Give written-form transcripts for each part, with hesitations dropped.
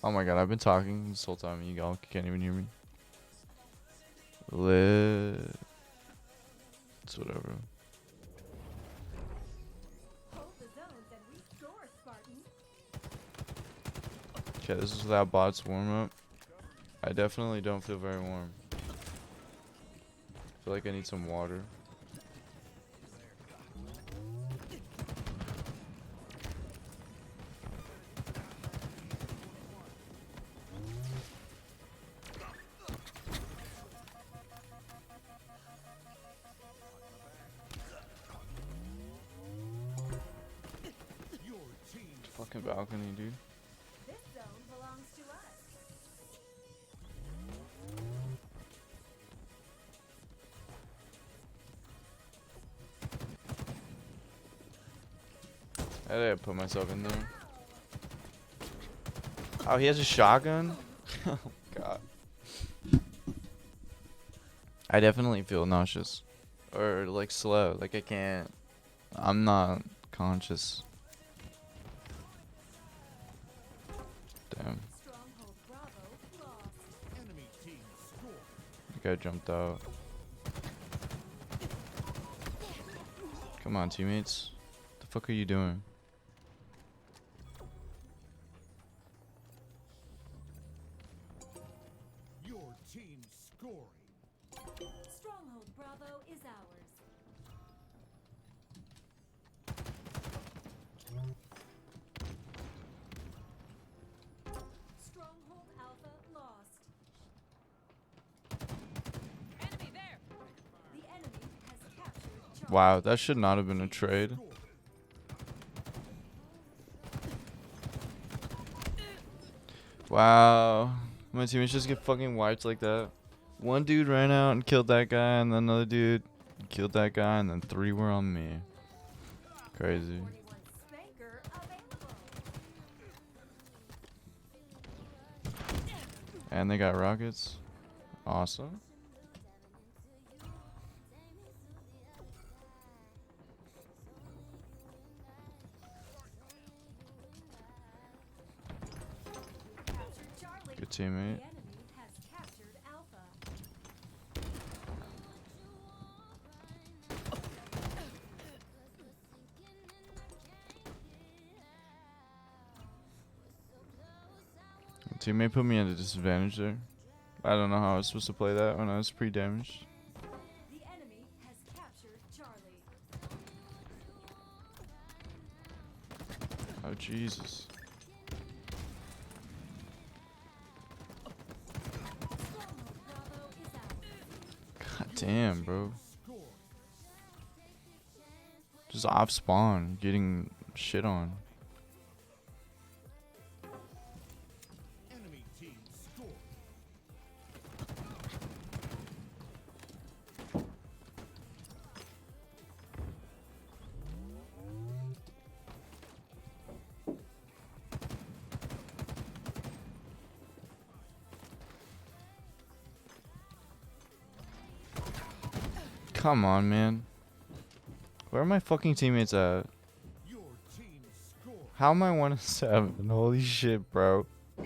Oh my god, I've been talking this whole time and y'all can't even hear me. Lit. It's whatever. Okay, this is without bots warm up. I definitely don't feel very warm. I feel like I need some water. Fucking balcony, dude. This zone belongs to us. I had to put myself in there. Oh, he has a shotgun? Oh, God. I definitely feel nauseous. Or, like, slow. Like, I can't. I'm not conscious. Damn. Stronghold Bravo lost. Enemy team score. The guy jumped out. Come on, teammates. What the fuck are you doing? Your team scoring. Stronghold Bravo is ours. Stronghold Alpha lost. Enemy there. The enemy has captured Charlie. Wow, that should not have been a trade. Wow. My teammates just get fucking wiped like that. One dude ran out and killed that guy, and then another dude killed that guy, and then 3 were on me. Crazy. 41 Spanker available. And they got rockets. Awesome. Captured Charlie. Good The teammate. enemy has captured Alpha. Teammate put me at a disadvantage there. I don't know how I was supposed to play that when I was pre-damaged. The enemy has captured Charlie. Oh, Jesus. Stronghold Bravo is ours. God damn, bro. Score. Just off spawn, getting shit on. Enemy team score. Come on, man. Where are my fucking teammates at? Your team score. How am I 1-7? Holy shit, bro. The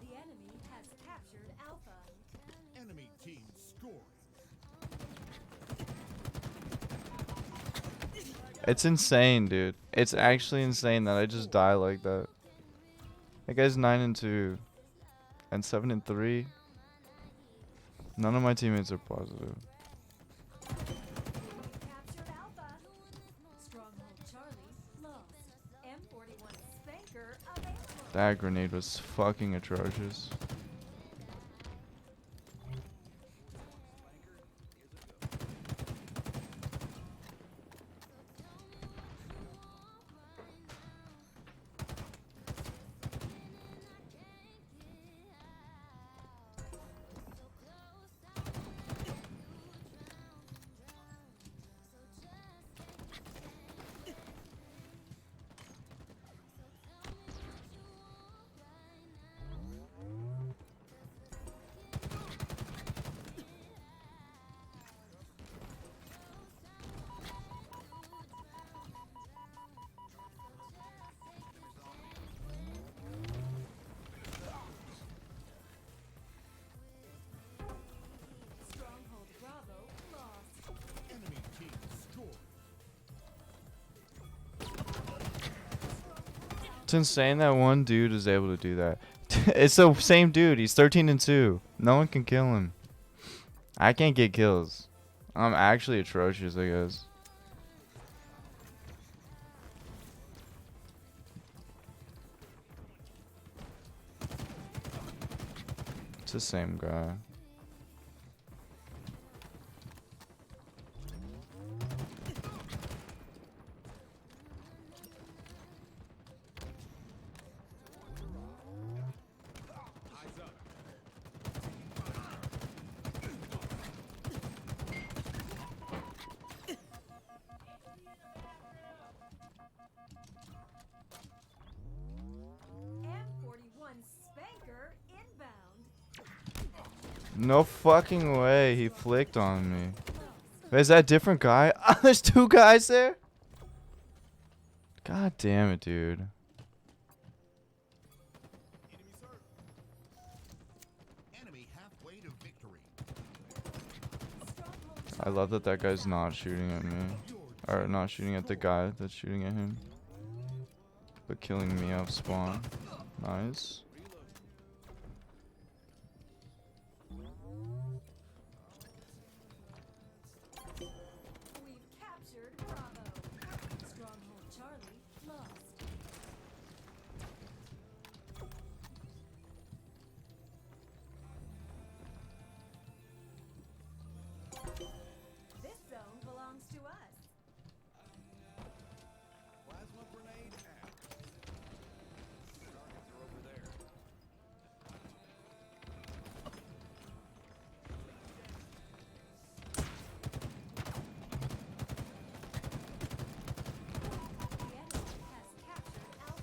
enemy has captured Alpha. Enemy team scoring. It's insane, dude. It's actually insane that I just die like that. That guy's 9-2 and 7-3. None of my teammates are positive. Captured Alpha. Stronghold Charlie lost. M41 Spanker available. That grenade was fucking atrocious. Stronghold Bravo lost. Enemy team scored. It's insane that one dude is able to do that. It's the same dude. He's 13-2. No one can kill him. I can't get kills. I'm actually atrocious, I guess. It's the same guy. M41 Spanker inbound. No fucking way he flicked on me. Wait, is that a different guy? There's two guys there? God damn it, dude. Enemy halfway to victory. Stronghold I love that that guy's not shooting at me. Your Or not shooting at the guy that's shooting at him. But killing me off spawn. Nice. We've captured Bravo. Stronghold Charlie lost. This zone belongs to us. plasma grenade out. Targets are over there. The enemy has captured Alpha.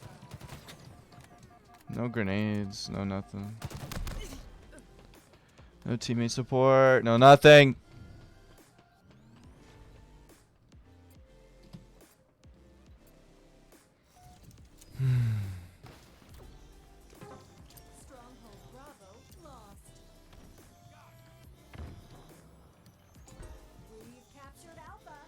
No grenades, no nothing. No teammate support, no nothing. Stronghold Bravo lost. We've captured Alpha.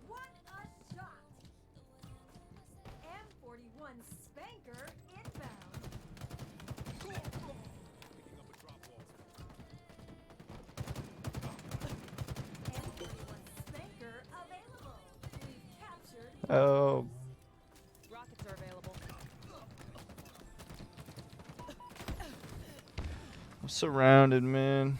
What a shot! M41 Spanker inbound. Picking up a drop wall. M41 Spanker available. We've captured. Oh, Rockets are available. I'm surrounded, man.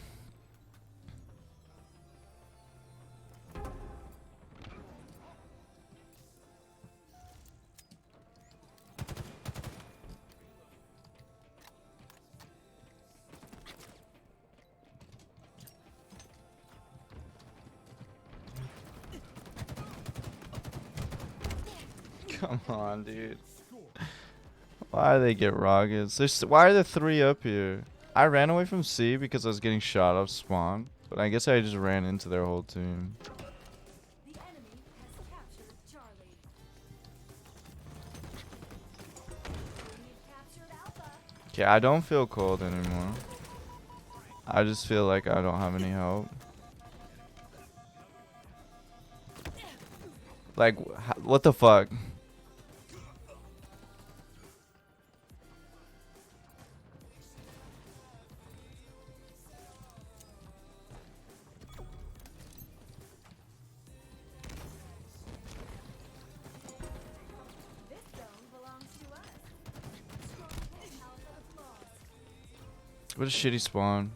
Come on, dude. Why do they get rockets? Why are there three up here? I ran away from C because I was getting shot off spawn. But I guess I just ran into their whole team. The enemy has captured Charlie. We've captured Alpha. Okay, I don't feel cold anymore. I just feel like I don't have any help. Like, what the fuck? This zone belongs to us. Stronghold Alpha lost. What a shitty spawn.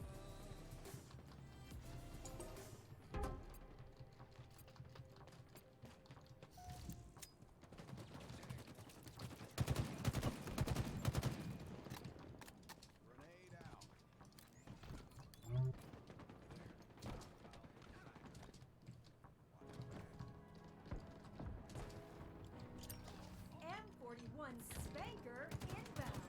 Grenade out. M41 Spanker inbound.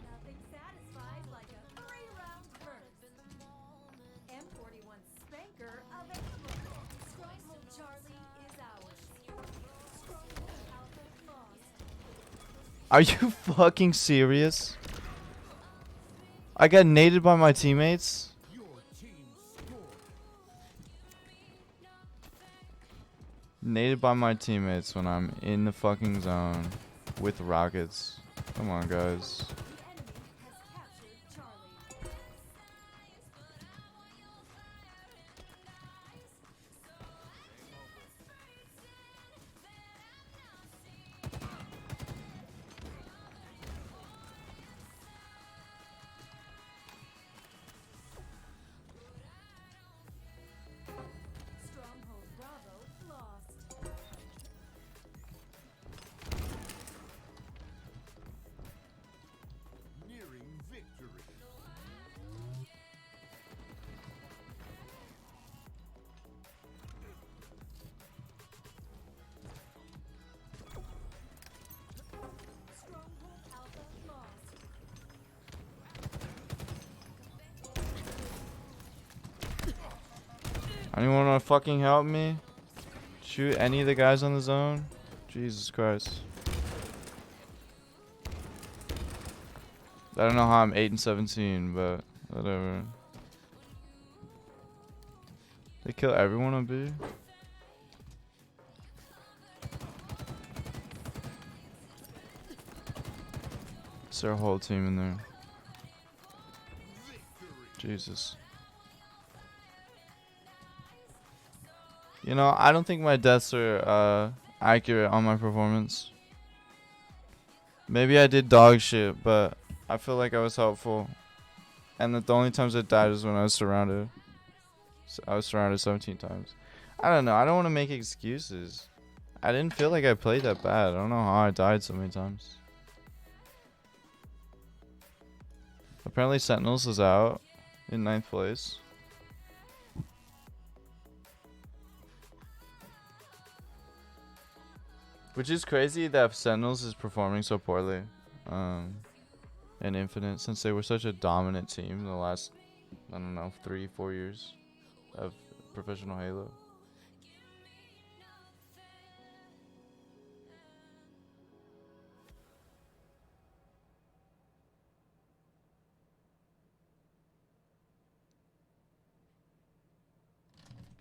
Nothing satisfies like a 3-round burst. M41 Spanker available. Stronghold Charlie is ours. Stronghold Alpha lost. Are you fucking serious? I got naded by my teammates? Your team scored. Naded by my teammates when I'm in the fucking zone with rockets. Come on, guys. The enemy has captured Charlie. Stronghold Bravo lost. Nearing victory. Stronghold Alpha lost. Anyone wanna fucking help me? Shoot any of the guys on the zone? Jesus Christ. I don't know how I'm 8 and 17, but whatever. They kill everyone on B? It's their whole team in there. Victory. Jesus. You know, I don't think my deaths are accurate on my performance. Maybe I did dog shit, but I feel like I was helpful. And that the only times I died is when I was surrounded. So I was surrounded 17 times. I don't know. I don't want to make excuses. I didn't feel like I played that bad. I don't know how I died so many times. Apparently Sentinels is out in 9th place. Which is crazy that Sentinels is performing so poorly in Infinite, since they were such a dominant team in the last, I don't know, 3-4 years of professional Halo.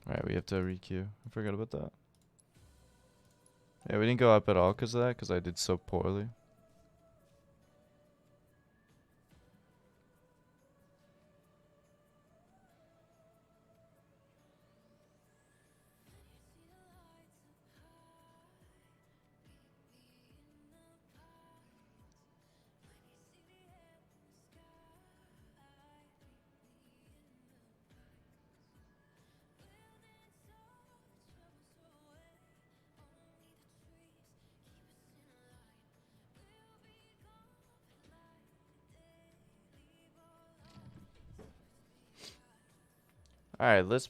Alright, we have to requeue. I forgot about that. Yeah, we didn't go up at all because of that, because I did so poorly. Alright, let's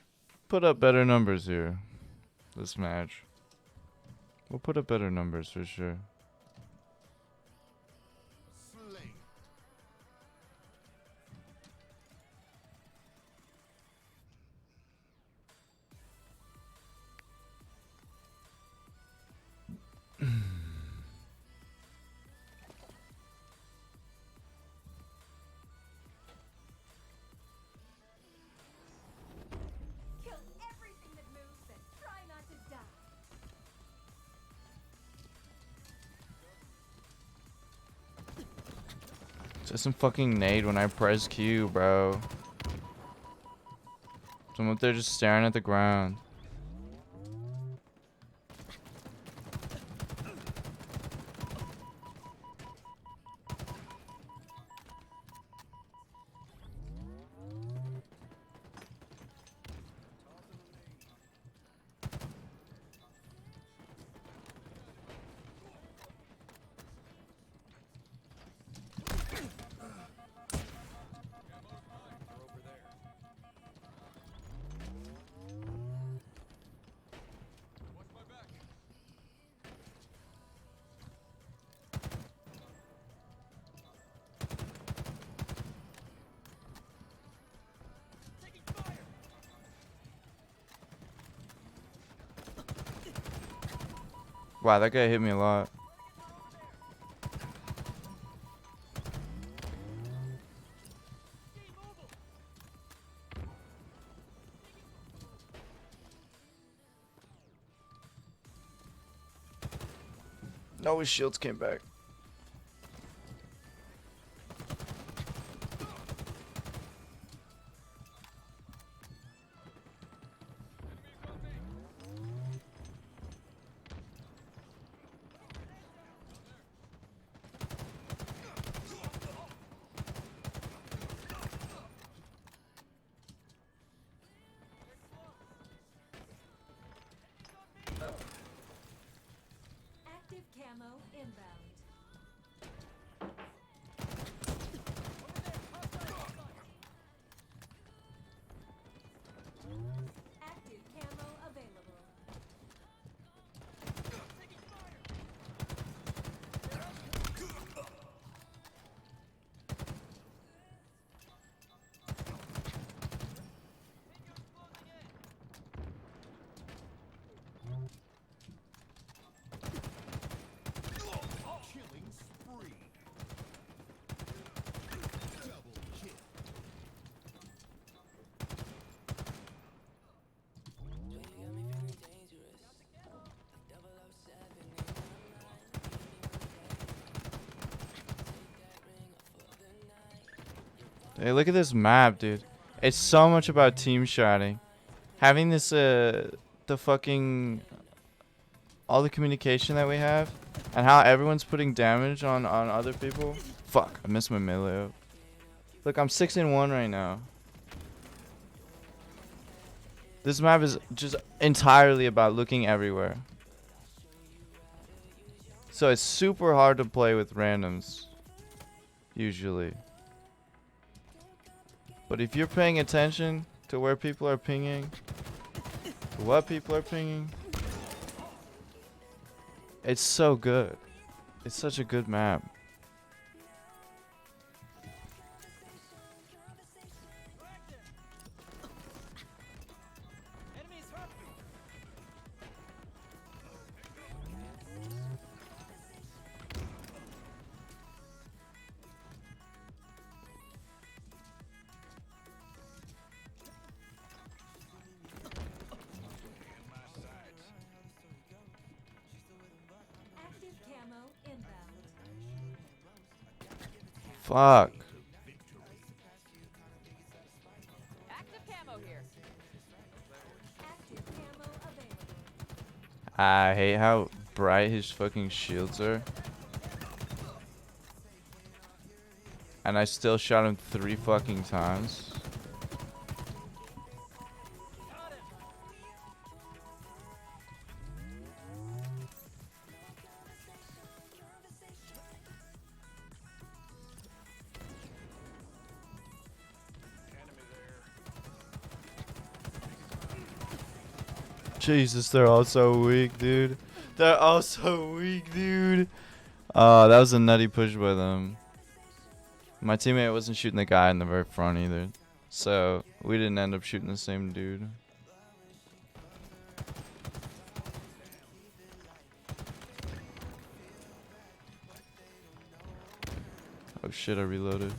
put up better numbers here. This match. We'll put up better numbers for sure. Slain. Kill everything that moves and try not to die. Just some fucking nade when I press Q, bro. So I'm up there just staring at the ground. Wow, that guy hit me a lot. No, his shields came back. Active camo inbound. Active camo available. Killing spree. Double kill. Hey, look at this map, dude. It's so much about team shotting. Having this, the fucking, all the communication that we have, and how everyone's putting damage on other people. Fuck, I missed my melee up. Look, I'm 6-1 right now. This map is just entirely about looking everywhere. So it's super hard to play with randoms, usually. But if you're paying attention to where people are pinging, to what people are pinging, it's so good. It's such a good map. Active camo inbound. Fuck. Active camo here. Active camo available. I hate how bright his fucking shields are. And I still shot him 3 fucking times. Jesus, they're all so weak, dude. They're all so weak, dude. Oh, that was a nutty push by them. My teammate wasn't shooting the guy in the very front either. So, we didn't end up shooting the same dude. shit, I reloaded.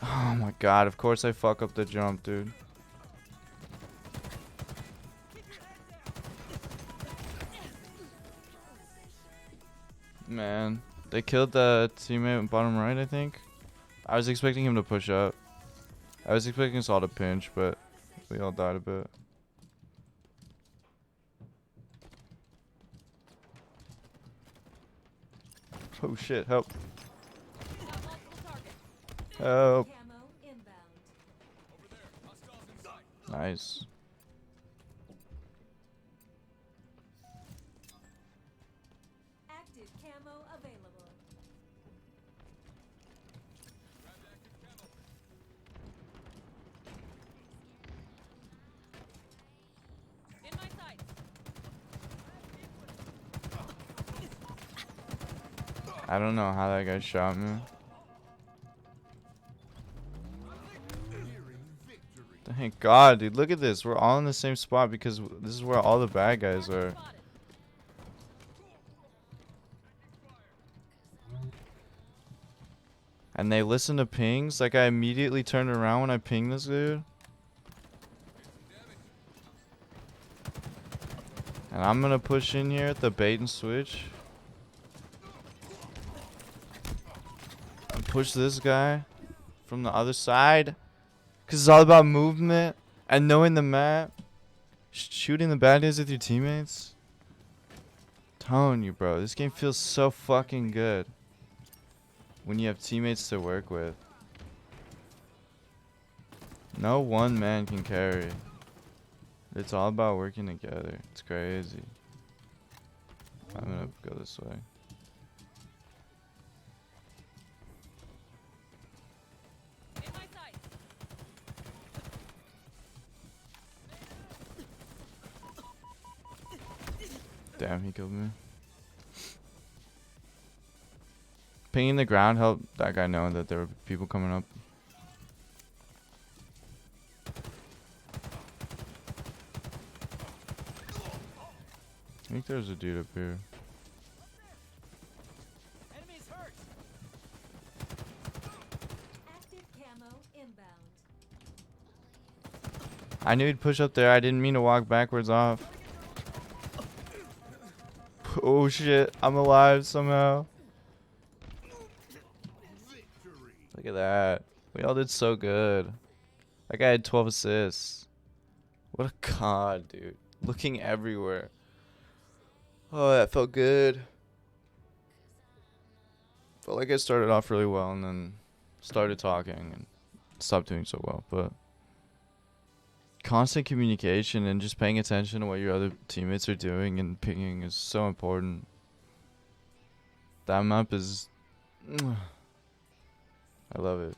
Oh my god, of course I fuck up the jump, dude. Man, they killed the teammate bottom right, I think. I was expecting him to push up. I was expecting us all to pinch, but we all died a bit. Oh shit, help. Got multiple targets. Help. Camo inbound. Over there. Hostiles in sight. Nice. Active camo available. Grabbed active camo. In my sights. I don't know how that guy shot me. Thank God, dude. Look at this. We're all in the same spot because this is where all the bad guys are. Spotted. And they listen to pings. Like, I immediately turned around when I pinged this dude. And I'm gonna push in here at the bait and switch. And push this guy from the other side. Because it's all about movement and knowing the map. Shooting the bad guys with your teammates. Telling you, bro. This game feels so fucking good. When you have teammates to work with. No one man can carry. It's all about working together. It's crazy. I'm gonna go this way. In my sights. Damn, he killed me. Pinging the ground helped that guy know that there were people coming up. I think there's a dude up here. Enemies hurt. Active camo inbound. I knew he'd push up there. I didn't mean to walk backwards off. Oh shit, I'm alive somehow. Look at that. We all did so good. That guy had 12 assists. What a god, dude. Looking everywhere. Oh, that felt good. Felt like I started off really well and then started talking and stopped doing so well. But constant communication and just paying attention to what your other teammates are doing and pinging is so important. That map is... I love it.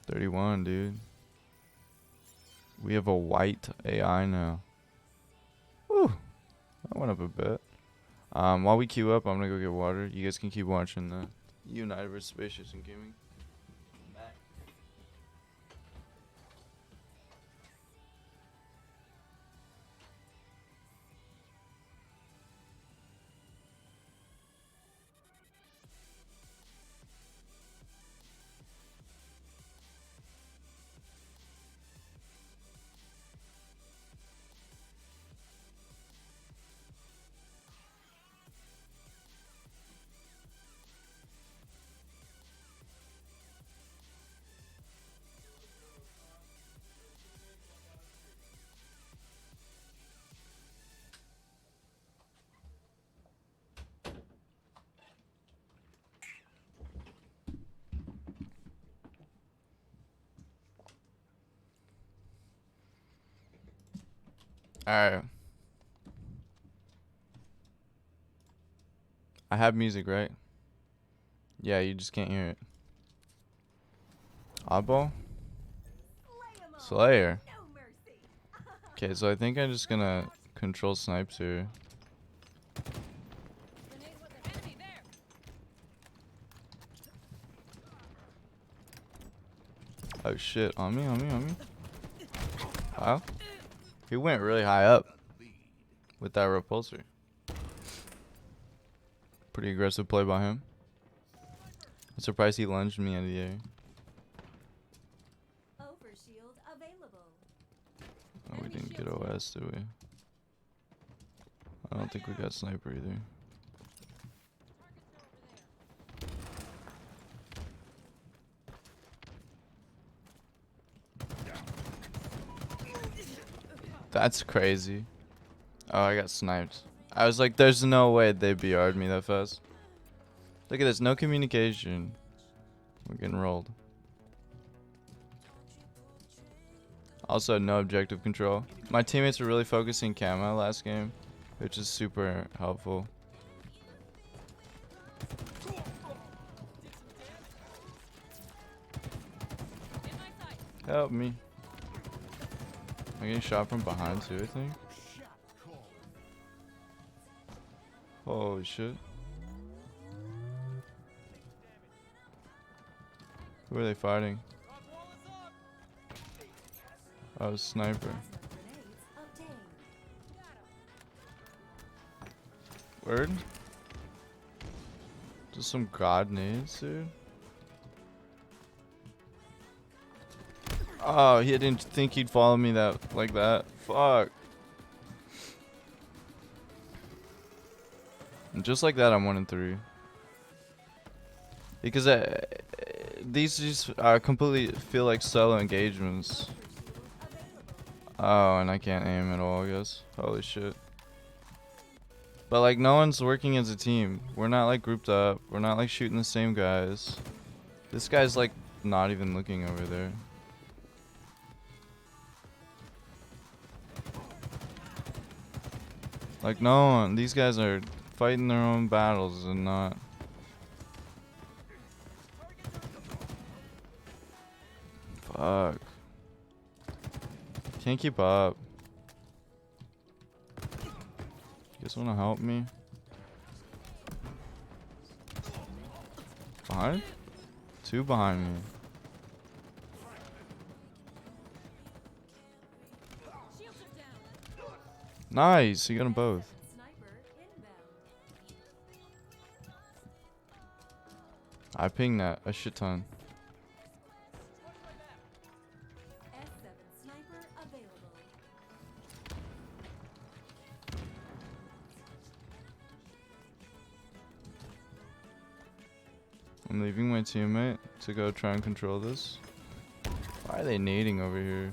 $31, dude. We have a white AI now. Woo! That went up a bit. While we queue up, I'm gonna go get water. You guys can keep watching the United vs. Spacious and Gaming. Alright. I have music, right? Yeah, you just can't hear it. Oddball? Slayer. No mercy. Okay, so I think I'm just gonna control snipes here. Grenade with the enemy there. Oh shit, on me, on me, on me. Wow. He went really high up with that repulsor. Pretty aggressive play by him. I'm surprised he lunged me out of the air. Overshield available. Oh, we didn't get OS, did we? I don't think we got sniper either. That's crazy. Oh, I got sniped. I was like, there's no way they BR'd me that fast. Look at this, no communication. We're getting rolled. Also, no objective control. My teammates were really focusing camo last game, which is super helpful. In my sight. Help me. I'm getting shot from behind too, I think. Holy shit. Who are they fighting? Oh, sniper. Plasma grenades obtained. Word? Just some god nades, dude. Oh, he didn't think he'd follow me that like that. Fuck. And just like that, I'm 1 and 3. Because these just completely feel like solo engagements. Oh, and I can't aim at all, I guess. Holy shit. But like, no one's working as a team. We're not like grouped up. We're not like shooting the same guys. This guy's like not even looking over there. Like, no one. These guys are fighting their own battles and not. Fuck. Can't keep up. You guys wanna help me? Behind? 2 behind me. Shields are down. Nice, you got them both. Sniper inbound. I pinged that a shit ton. S7 sniper available. I'm leaving my teammate to go try and control this. Why are they nading over here?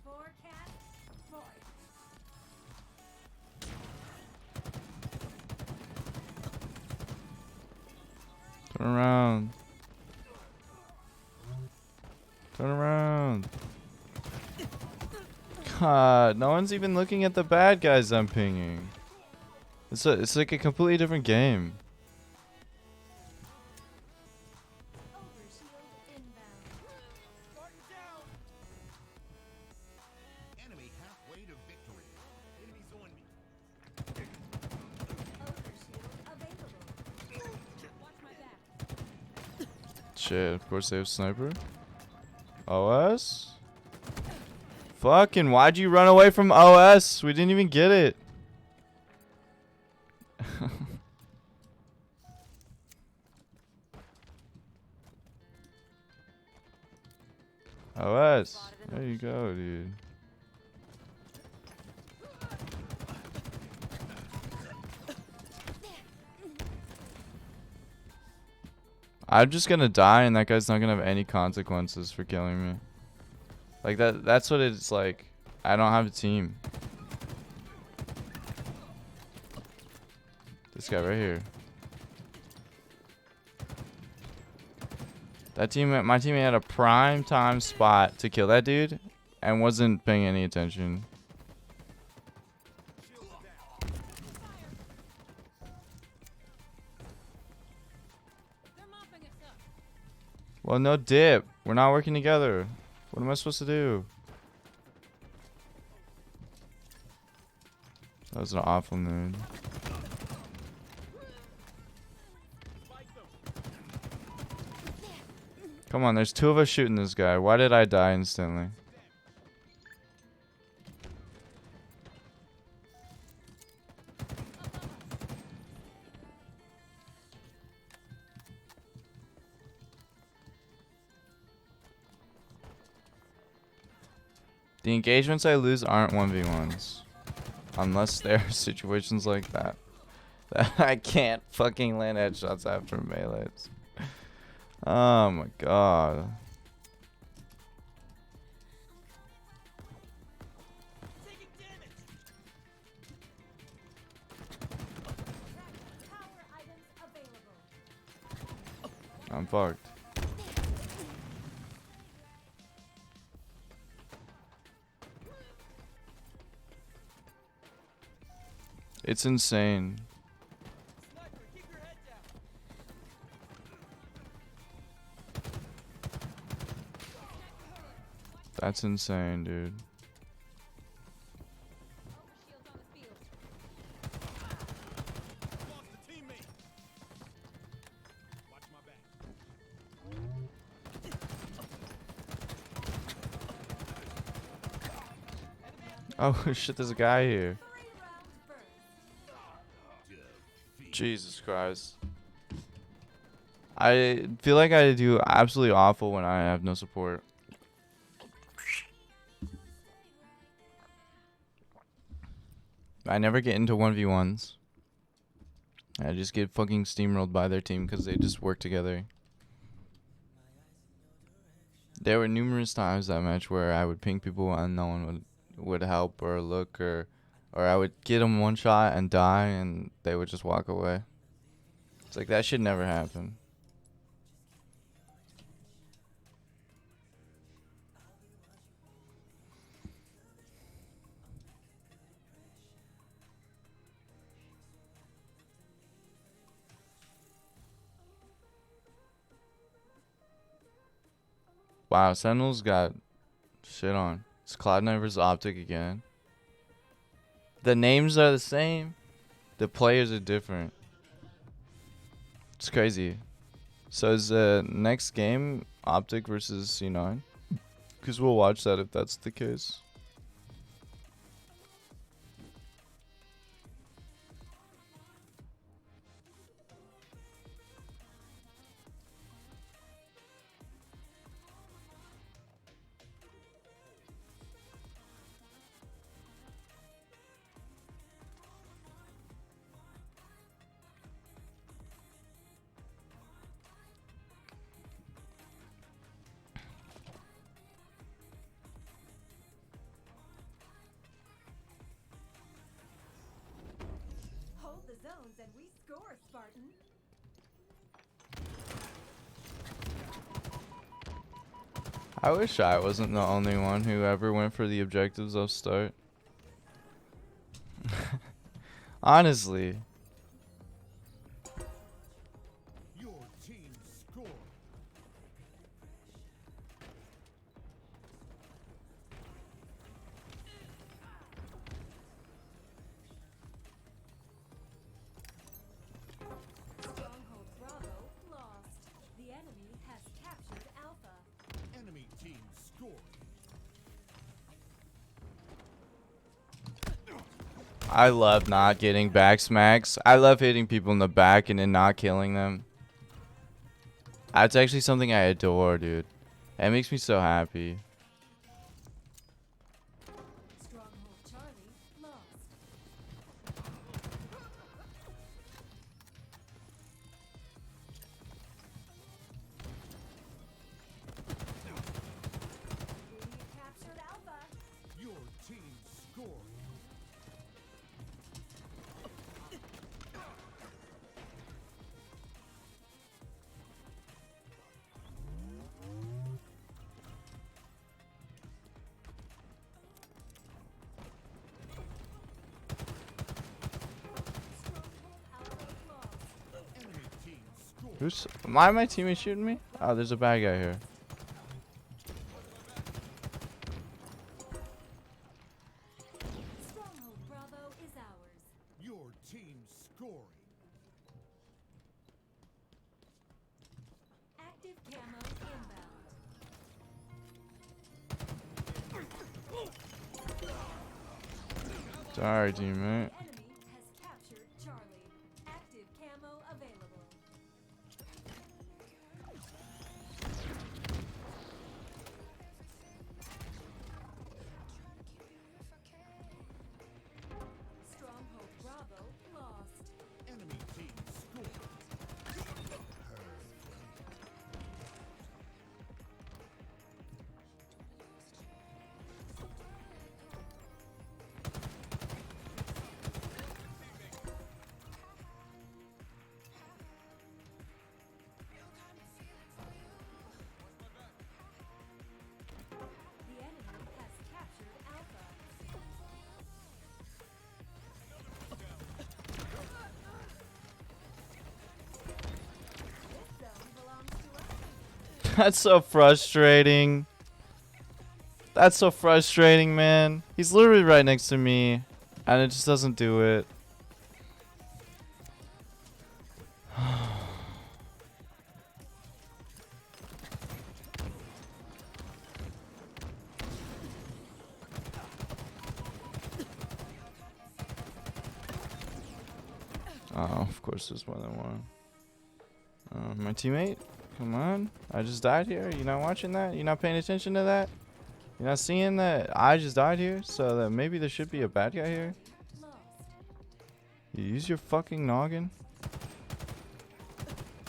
Four cat. Boy. Turn around. Turn around. God, no one's even looking at the bad guys I'm pinging. It's like a completely different game. Overshield inbound. Enemy halfway to victory. Enemies on me. Overshield available. Watch my back. Shit, of course they have sniper. OS? Fucking, why'd you run away from OS? We didn't even get it. OS. There you go, dude. I'm just gonna die and that guy's not gonna have any consequences for killing me. Like that's what it's like. I don't have a team. This guy right here. That teammate, my teammate had a prime time spot to kill that dude and wasn't paying any attention. Shields down. They're mopping us up. Well, no dip. We're not working together. What am I supposed to do? That was an awful mood. Spike them. Come on, there's two of us shooting this guy. Why did I die instantly? The engagements I lose aren't 1v1s. Unless there are situations like that. That I can't fucking land headshots after melees. Oh my god. Taking damage. Power items available. I'm fucked. It's insane. Sniper, keep your head down. That's insane, dude. Shields on the field. Lost a teammate. Watch my back. Oh shit, there's a guy here. 3-round burst. Jesus Christ. I feel like I do absolutely awful when I have no support. I never get into 1v1s. I just get fucking steamrolled by their team because they just work together. There were numerous times that match where I would ping people and no one would help or look, or I would get them one shot and die and they would just walk away. It's like that should never happen. Wow, Sentinel's got shit on. It's Cloud9 versus Optic again. The names are the same. The players are different. It's crazy. So is the next game Optic versus C9? Because we'll watch that if that's the case. Hold the zones and we score, Spartan. I wish I wasn't the only one who ever went for the objectives off start. Honestly. Your team scored. Stronghold Bravo lost. The enemy has captured Alpha. Enemy team scored. I love not getting back smacks. I love hitting people in the back and then not killing them. That's actually something I adore, dude. That makes me so happy. Stronghold Charlie lost. We captured Alpha. Your team scored. Who's my teammate shooting me? Oh, there's a bad guy here. Stronghold Bravo is ours. Your team scoring. Active camo inbound. Sorry, teammate. The enemy has captured Charlie. Active camo available. Stronghold Bravo lost. Enemy team scored. The enemy has captured Alpha. This zone belongs to us. That's so frustrating. That's so frustrating, man. He's literally right next to me, and it just doesn't do it. Oh, of course there's more than one. My teammate? Come on. I just died here. You not watching that? You not paying attention to that? You not seeing that I just died here? So that maybe there should be a bad guy here? Lost. You use your fucking noggin?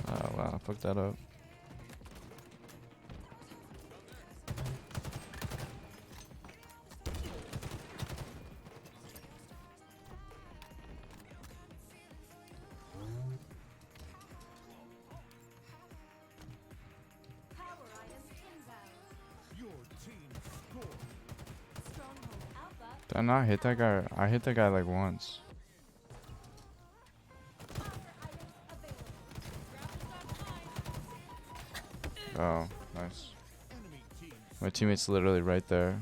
Oh wow, I fucked that up. Power items inbound. Your team scored. Stronghold Alpha. Did I not hit that guy? I hit that guy like once. Power items available. Oh, nice. Enemy team My teammate's literally right there.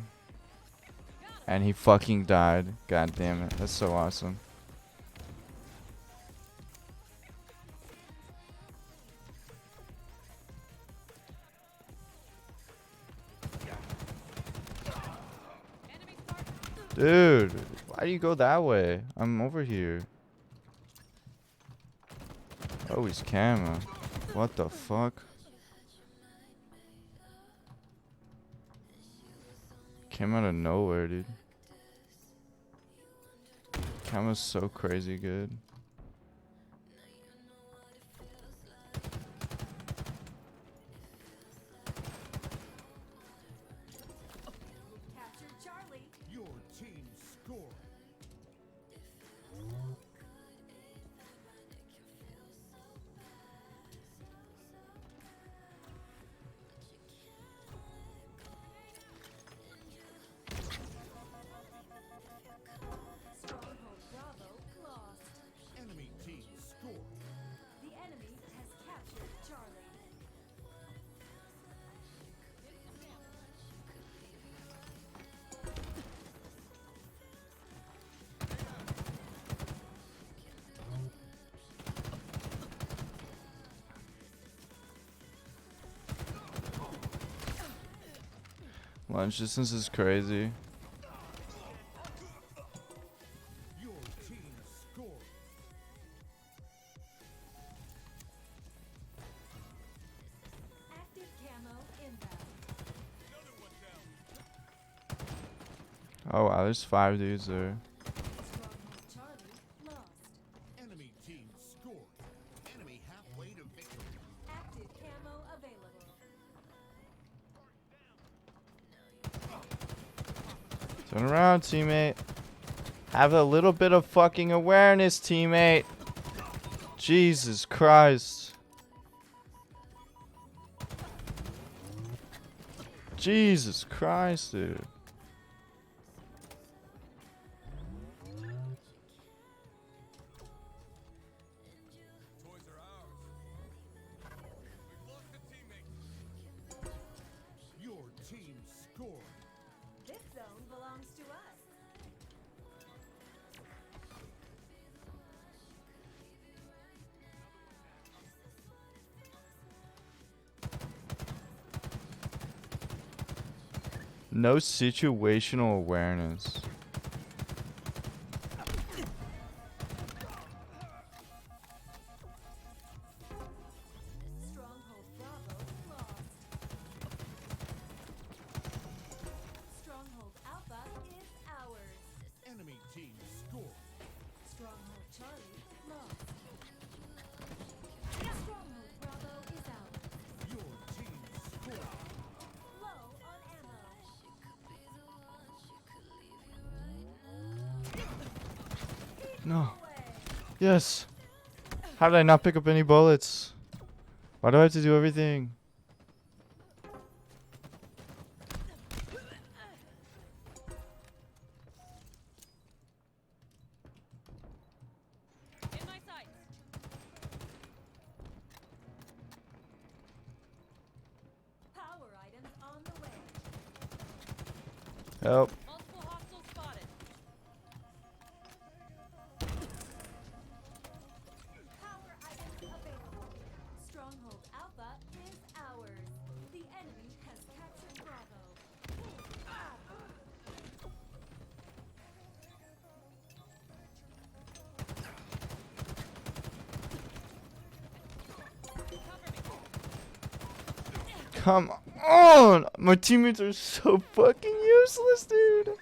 And he fucking died. God damn it. That's so awesome. Enemy Spartan. Dude, why do you go that way? I'm over here. Oh, he's camo. What the fuck? Came out of nowhere, dude. Camo's so crazy good. Captured Charlie. Your team scored. Stronghold Bravo lost. Enemy team scored. The enemy has captured Charlie. Lunch distance is crazy. Your team scored. Active camo inbound. Oh wow, there's 5 dudes there. Stronghold Charlie lost. Enemy team scored. Enemy halfway to victory. Active camo available. Turn around, teammate. Have a little bit of fucking awareness, teammate. Jesus Christ. Jesus Christ, dude. Toys are ours. No situational awareness. Stronghold Bravo lost. Stronghold Alpha is ours. Enemy team score. Stronghold Charlie lost. Stronghold Bravo is ours. Your team score. Low on ammo. No. Away. Yes. How did I not pick up any bullets? Why do I have to do everything? In my sights. Power items on the way. Help. Multiple hostiles spotted. Power items available. Stronghold Alpha is ours. The enemy has captured Bravo. Cover me. Come on! My teammates are so fucking useless, dude.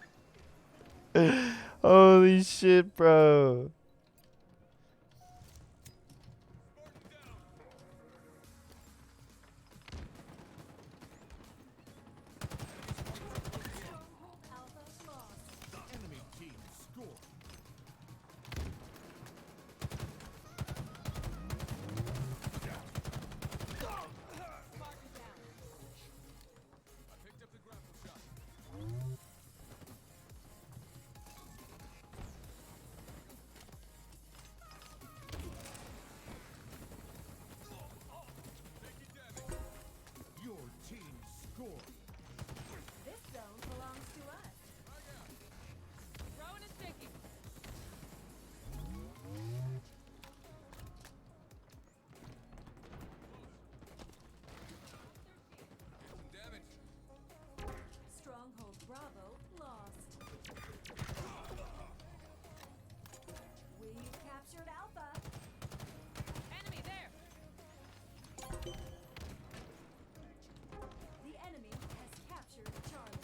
Holy shit, bro. Stronghold Alpha lost. Enemy team score. Spartan down. I picked up the grapple shot. Taking damage. Your team score. This zone belongs to us. Rowan is taking. Some damage. Stronghold Bravo lost. We've captured Alpha. Enemy there. The enemy has captured Charlie.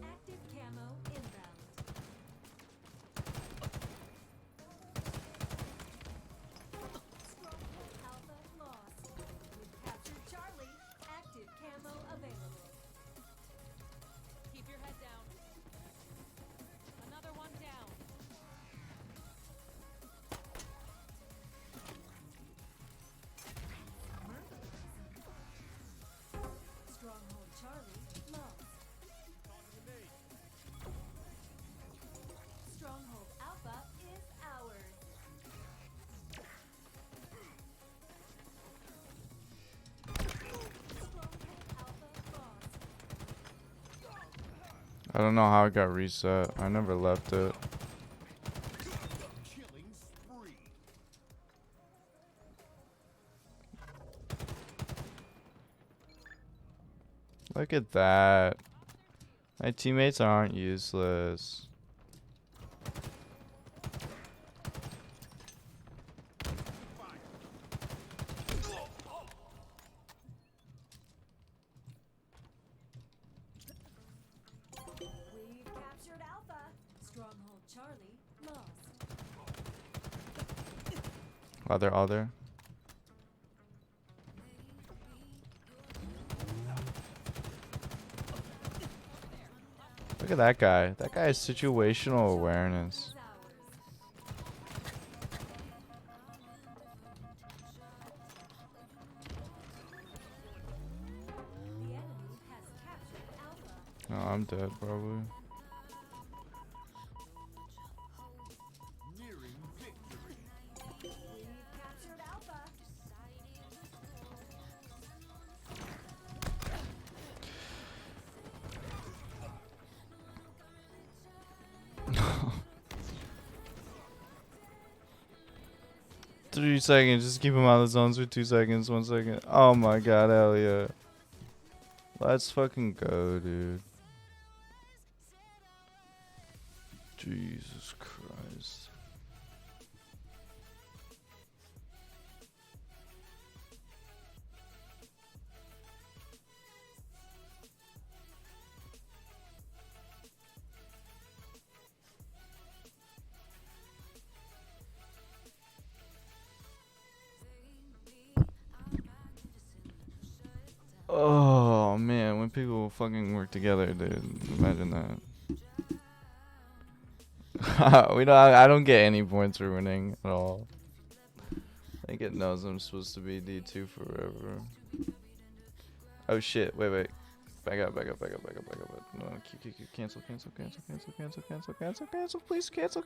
Active camo inbound. Stronghold Alpha lost. We've captured Charlie. Active camo available. Keep your head down. Another one down. Stronghold Charlie lost. Stronghold Alpha is ours. Stronghold Alpha lost. I don't know how it got reset. I never left it. Killing spree. Look at that. My teammates aren't useless. We've captured Alpha. Stronghold Charlie lost. Other. Look at that guy. That guy has situational awareness. Is ours. The enemy has captured Alpha. No, I'm dead probably. Nearing victory. We've captured Alpha. 3 seconds. Just keep him out of the zones for 2 seconds. 1 second. Oh my god, hell yeah. Let's fucking go, dude. Jesus Christ. Oh man, when people fucking work together, dude. Imagine that. we don't. I don't get any points for winning at all. I think it knows I'm supposed to be D2 forever. Oh shit! Wait. Back up. No, cancel. Please cancel.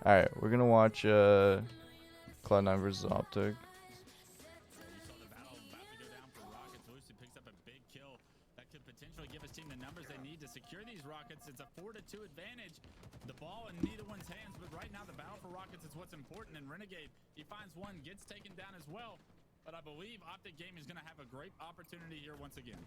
All right, we're gonna watch Cloud9 versus Optic. You saw the battle about to go down for Rockets. Lucid picks up a big kill that could potentially give his team the numbers they need to secure these Rockets. It's a 4-2 advantage. The ball in neither one's hands, but right now the battle for Rockets is what's important. And Renegade, he finds one, gets taken down as well. But I believe Optic Gaming is going to have a great opportunity here once again.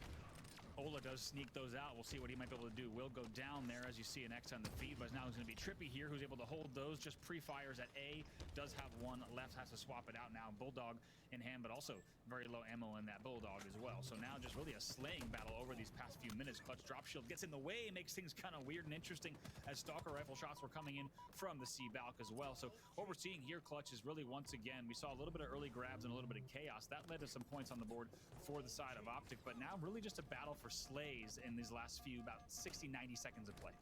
Ola does sneak those out. We'll see what he might be able to do. Will go down there as you see an X on the feed, but now it's going to be Trippy here who's able to hold those. Just pre-fires at A. Does have one left, has to swap it out now. Bulldog in hand, but also very low ammo in that Bulldog as well. So now just really a slaying battle over these past few minutes. Clutch drop shield gets in the way, makes things kind of weird and interesting as Stalker rifle shots were coming in from the C-Balk as well. So what we're seeing here, Clutch, is really once again, we saw a little bit of early grabs and a little bit of chaos. That led to some points on the board for the side of Optic, but now really just a battle for slays in these last few, about 60, 90 seconds of play.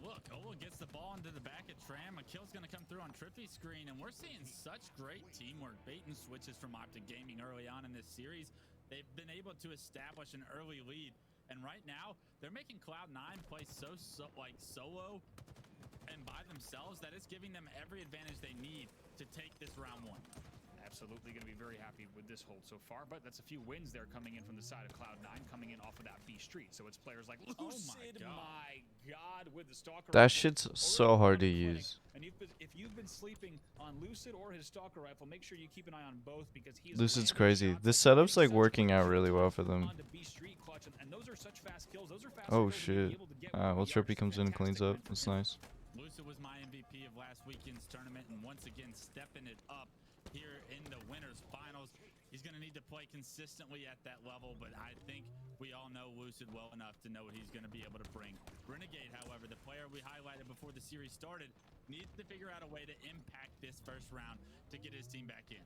Look, Ola gets the ball into the back of Tram. A kill's going to come through on Trippy's screen, and we're seeing such great teamwork. Bait and switches from Optic Gaming early on in this series. They've been able to establish an early lead, and right now, they're making Cloud9 play so solo and by themselves that it's giving them every advantage they need to take this round one. Absolutely going to be very happy with this hold so far, but that's a few wins there coming in from the side of Cloud9, coming in off of that B Street. So it's players like Lucid, my God, with the Stalker. That shit's so hard to use. And if you've been sleeping on Lucid or his Stalker rifle, make sure you keep an eye on both because he's Lucid's crazy. This setup's like working out really well for them. And those are such fast kills. Those are fast Oh kills to be shit. able to get Well, with the Trippy comes in and cleans up. That's nice. Lucid was my MVP of last weekend's tournament, and once again stepping it up here in the winners finals. He's going to need to play consistently at that level, but I think we all know Lucid well enough to know what he's going to be able to bring. Renegade, however, the player we highlighted before the series started, needs to figure out a way to impact this first round to get his team back in.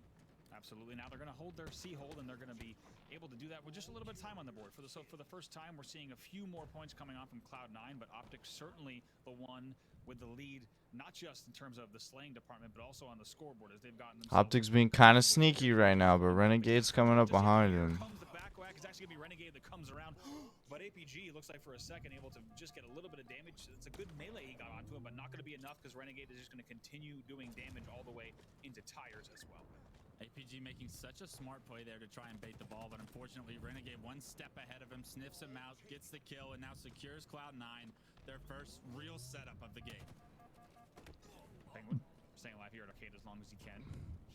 Absolutely. Now they're going to hold their C-hold, and they're going to be able to do that with just a little bit of time on the board. So for the first time, we're seeing a few more points coming on from Cloud9, but Optic certainly the one with the lead, not just in terms of the slaying department, but also on the scoreboard as they've gotten themselves. Optic's being kind of sneaky right now, but Renegade's coming up behind him. Comes the back whack. It's actually going to be Renegade that comes around, but APG looks like for a second able to just get a little bit of damage. It's a good melee he got onto him, but not going to be enough because Renegade is just going to continue doing damage all the way into tires as well. APG making such a smart play there to try and bait the ball, but unfortunately Renegade one step ahead of him, sniffs him out, gets the kill, and now secures Cloud9, their first real setup of the game. Penguin staying alive here at Arcade as long as he can.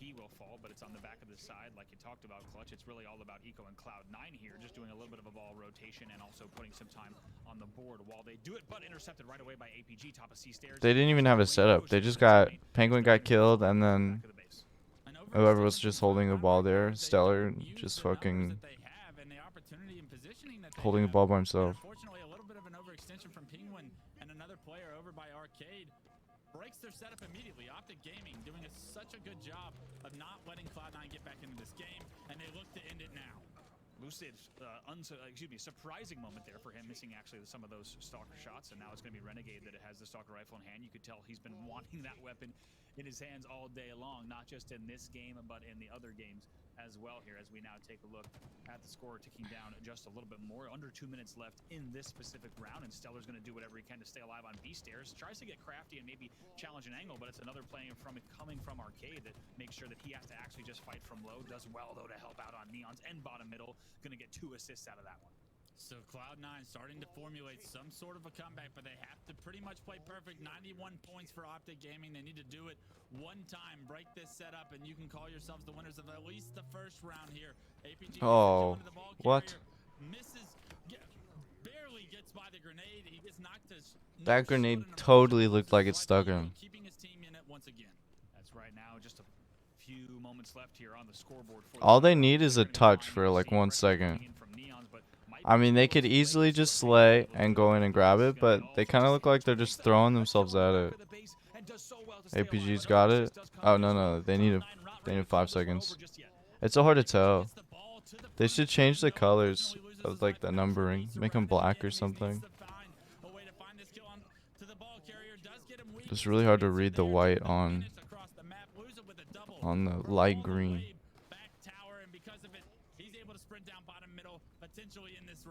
He will fall, but it's on the back of the side like you talked about, Clutch. It's really all about Eco and Cloud9 here, just doing a little bit of a ball rotation and also putting some time on the board while they do it, but intercepted right away by APG, top of C stairs. They didn't even have a setup. They just got Penguin got killed, and then whoever was just holding the ball there, Stellar, just fucking holding the ball by himself. Unfortunately, a little bit of an overextension from Penguin and another player over by Arcade breaks their setup immediately. Optic Gaming doing such a good job of not letting Cloud9 get back into this game, and they look to end it now. Lucid, surprising moment there for him, missing actually some of those Stalker shots, and now it's going to be Renegade that has the Stalker rifle in hand. You could tell he's been wanting that weapon in his hands all day long, not just in this game, but in the other games as well here, as we now take a look at the score ticking down just a little bit more. Under 2 minutes left in this specific round, and Stellar's going to do whatever he can to stay alive on B stairs. Tries to get crafty and maybe challenge an angle, but it's another player coming from Arcade that makes sure that he has to actually just fight from low. Does well, though, to help out on Neons and bottom middle. Going to get 2 assists out of that one. So Cloud9 starting to formulate some sort of a comeback, but they have to pretty much play perfect. 91 points for Optic Gaming. They need to do it one time, break this setup, and you can call yourselves the winners of at least the first round here. APG Oh, the ball what? carrier, misses, barely gets by the grenade. He gets knocked to That grenade totally looked like it stuck him. Keeping his team in it once again. That's right now. Just a few moments left here on the scoreboard. For All they need is a touch for like 1 second. I mean, they could easily just slay and go in and grab it, but they kind of look like they're just throwing themselves at it. APG's got it. Oh, no. They need 5 seconds. It's so hard to tell. They should change the colors of like the numbering. Make them black or something. It's really hard to read the white on the light green.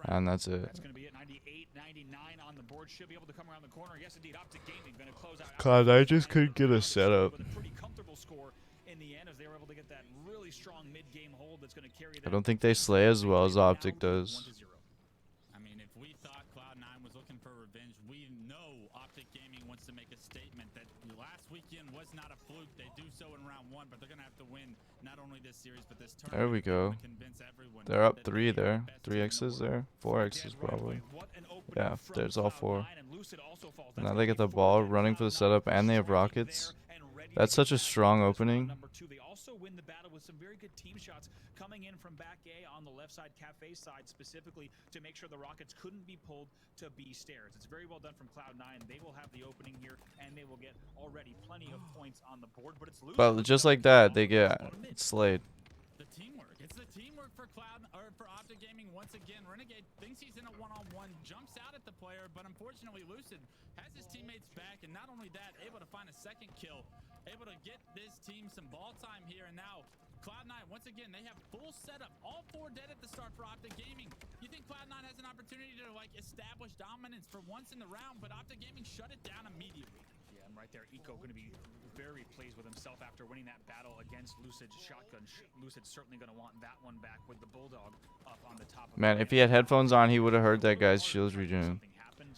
And that's it. That's going to be it. 98, 99 on the board. Should be able to come around the corner. Yes, indeed. Optic Gaming going to close out. God, I just couldn't get a setup. With a pretty comfortable score in the end, as they were able to get that really strong mid-game hold that's going to carry them. I don't think they slay as well as Optic does. 1-0. I mean, if we thought Cloud9 was looking for revenge, we know Optic Gaming wants to make a statement that last weekend was not a fluke. They do so in round 1, but they're going to have to win not only this series, but this tournament. There we go. They're up 3 there. 3 X's there. 4 X's probably. Yeah, there's all 4. Now they get the ball running for the setup, and they have rockets. That's such a strong opening. Number 2, they also win the battle with some very good team shots coming in from back A on the left side, Cafe side specifically, to make sure the Rockets couldn't be pulled to B stairs. It's very well done from Cloud9. They will have the opening here, and they will get already plenty of points on the board. But it's But just like that, they get slayed. The teamwork. It's the teamwork for for Optic Gaming once again. Renegade thinks he's in a one-on-one, jumps out at the player, but unfortunately Lucid has his teammates back, and not only that, able to find a second kill, able to get this team some ball time here, and now Cloud9, once again, they have full setup. All 4 dead at the start for Optic Gaming. You think Cloud9 has an opportunity to like establish dominance for once in the round, but Optic Gaming shut it down immediately. Yeah, and right there, Eco going to be very pleased with himself after winning that battle against Lucid's shotgun. Lucid's certainly going to want that one back with the Bulldog up on the top of Man, if he had headphones on, he would have heard that guy's shields regen.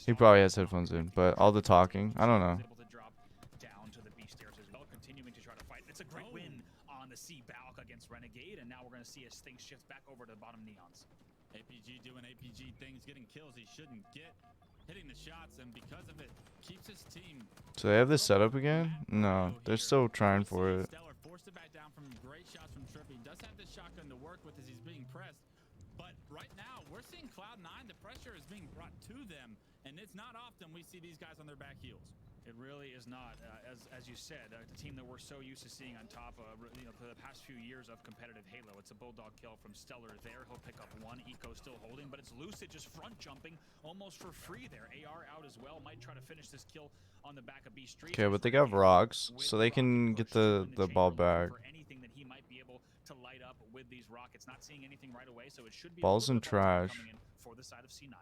He probably has headphones in, but all the talking, I don't know. Able to drop down to the B stairs as well, continuing to try to fight. It's a great win on the C Balk against Renegade, and now we're going to see as things shift back over to the bottom Neons. APG doing APG things, getting kills he shouldn't get, hitting the shots, and because of it, keeps his team. So they have this setup again? No, they're still trying for it. Stellar forced it back down from great shots from Trippy. Does have this shotgun to work with as he's being pressed. But right now, we're seeing Cloud9. The pressure is being brought to them, and it's not often we see these guys on their back heels. It really is not, as you said, the team that we're so used to seeing on top of, for the past few years of competitive Halo. It's a Bulldog kill from Stellar there. He'll pick up 1. Eco still holding, but it's Lucid just front jumping almost for free there. AR out as well. Might try to finish this kill on the back of B Street. Okay, but they got rocks, so they can get the ball back. For anything that he might be able to light up with these rockets. Not seeing anything right away, so it should be Balls in trash. coming in for the side of C9.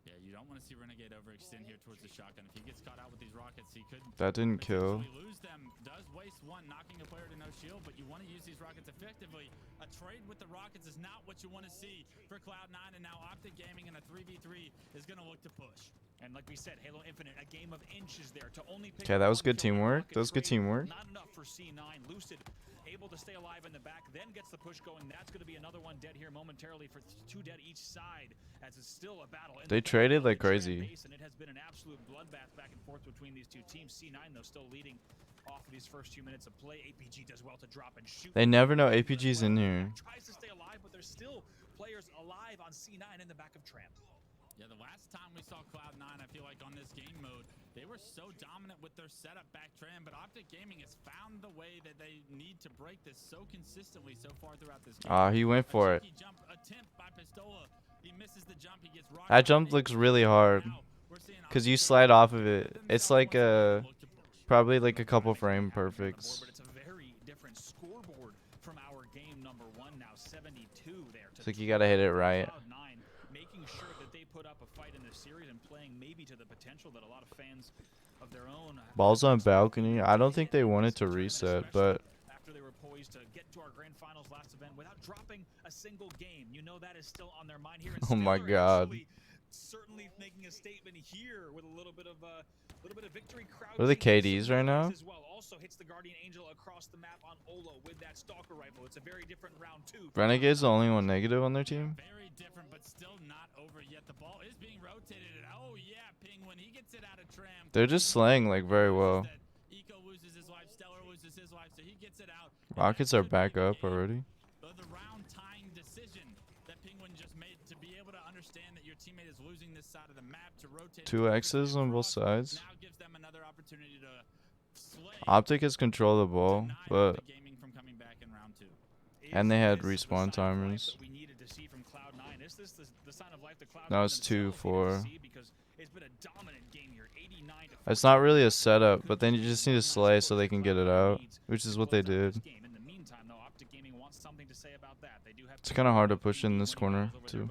Yeah, you don't want to see Renegade overextend here towards the shotgun. If he gets caught out with these rockets, he could That didn't kill. potentially lose them. Does waste 1, knocking a player to no shield, but you want to use these rockets effectively. A trade with the rockets is not what you want to see for Cloud9, and now Optic Gaming in a 3v3 is going to look to push. And like we said, Halo Infinite, a game of inches there to only pick Okay, that was up good one kill. teamwork. Rocket That was good trade, teamwork. Not enough for C9. Lucid able to stay alive in the back, then gets the push going. That's going to be another one dead here momentarily for 2 dead each side, as it's still a battle. They traded like crazy. And it has been an absolute bloodbath back and forth between these 2 teams. C9 though still leading off of these first few minutes of play. APG does well to drop and shoot. They never know APG's in here. Tries to stay alive, but there's still players alive on C9 in the back of Tramp. Yeah, the last time we saw Cloud9, I feel like on this game mode, they were so dominant with their setup back tram, but Optic Gaming has found the way that they need to break this so consistently so far throughout this game. Ah, he went for it. A cheeky jump attempt by Pistola. He misses the jump. He gets rocked That on jump it. looks really hard, Now, we're seeing because you Optic slide Gaming off of it. It's like probably like a couple frame perfects. But it's a very different scoreboard from our game number 1 now, 72 there. It's like you gotta hit it right. Cloud9 making sure that they put up a fight in this series and playing maybe to the potential that a lot of fans of their own. Balls on balcony. I don't think they wanted to reset, but after they were poised to get to our grand finals last event without dropping a single game. You know that is still on their mind here. And Oh my Stellar God. actually certainly making a statement here with a little bit of victory crowd. What are the KDs right now? As well. Also hits the Guardian Angel across the map on Olo with that Stalker rifle. It's a very different round 2. Renegade's the only one negative on their team. Very different, but still not over yet. The ball is being rotated. And oh yeah, Penguin, he gets it out of Tram. They're just slaying like very well. Eco loses his life, Stellar loses his life, so he gets it out. Rockets are back up already. The round tying decision that Penguin just made to be able to understand that your teammate is losing this side of the map to rotate. 2X's on both sides. Now gives them another opportunity to slay. Optic has control of the ball, deny but the gaming from coming back in round 2. and they had Is this the sign respawn of life timers. that we needed to see from Cloud9? Is this the sign of life that Cloud9 Now it's themselves 2-4. needed to see? Because it's been a dominant game here, 89 to It's not really a setup, but then you just need to slay so they can get it out, which is what they did. In the meantime, though, Optic Gaming wants something to say about that. They do have It's kind of hard to push in this corner too,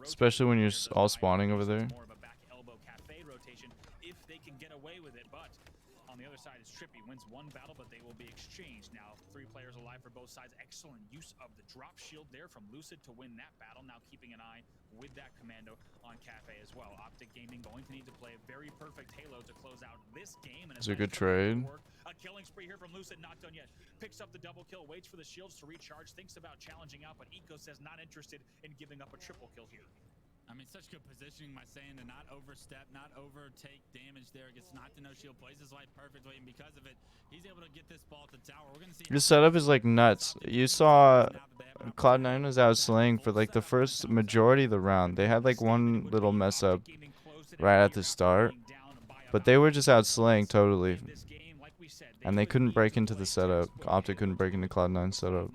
especially when you're all spawning over there. More of a back elbow cafe rotation if they can get away with it, but on the other side is Trippy wins one battle, but they will be exchanged. Now 3 players alive for both sides. Excellent use of the drop shield there from Lucid to win that battle. Now keeping an eye with that commando on Cafe as well. Optic Gaming going to need to play a very perfect Halo to close out this game. And It's a good trade. a killing spree here from Lucid, not done yet. Picks up the double kill, waits for the shields to recharge, thinks about challenging out, but Eco says not interested in giving up a triple kill here. I mean, such good positioning by saying to not overstep, not overtake damage there. Gets knocked to no shield, plays his life perfectly, and because of it, he's able to get this ball to tower. We're gonna see. This setup is like nuts. You saw Cloud9 was out slaying for like the first majority of the round. They had like one little mess up right at the start, but they were just out slaying totally, and they couldn't break into the setup. Optic couldn't break into Cloud9 setup.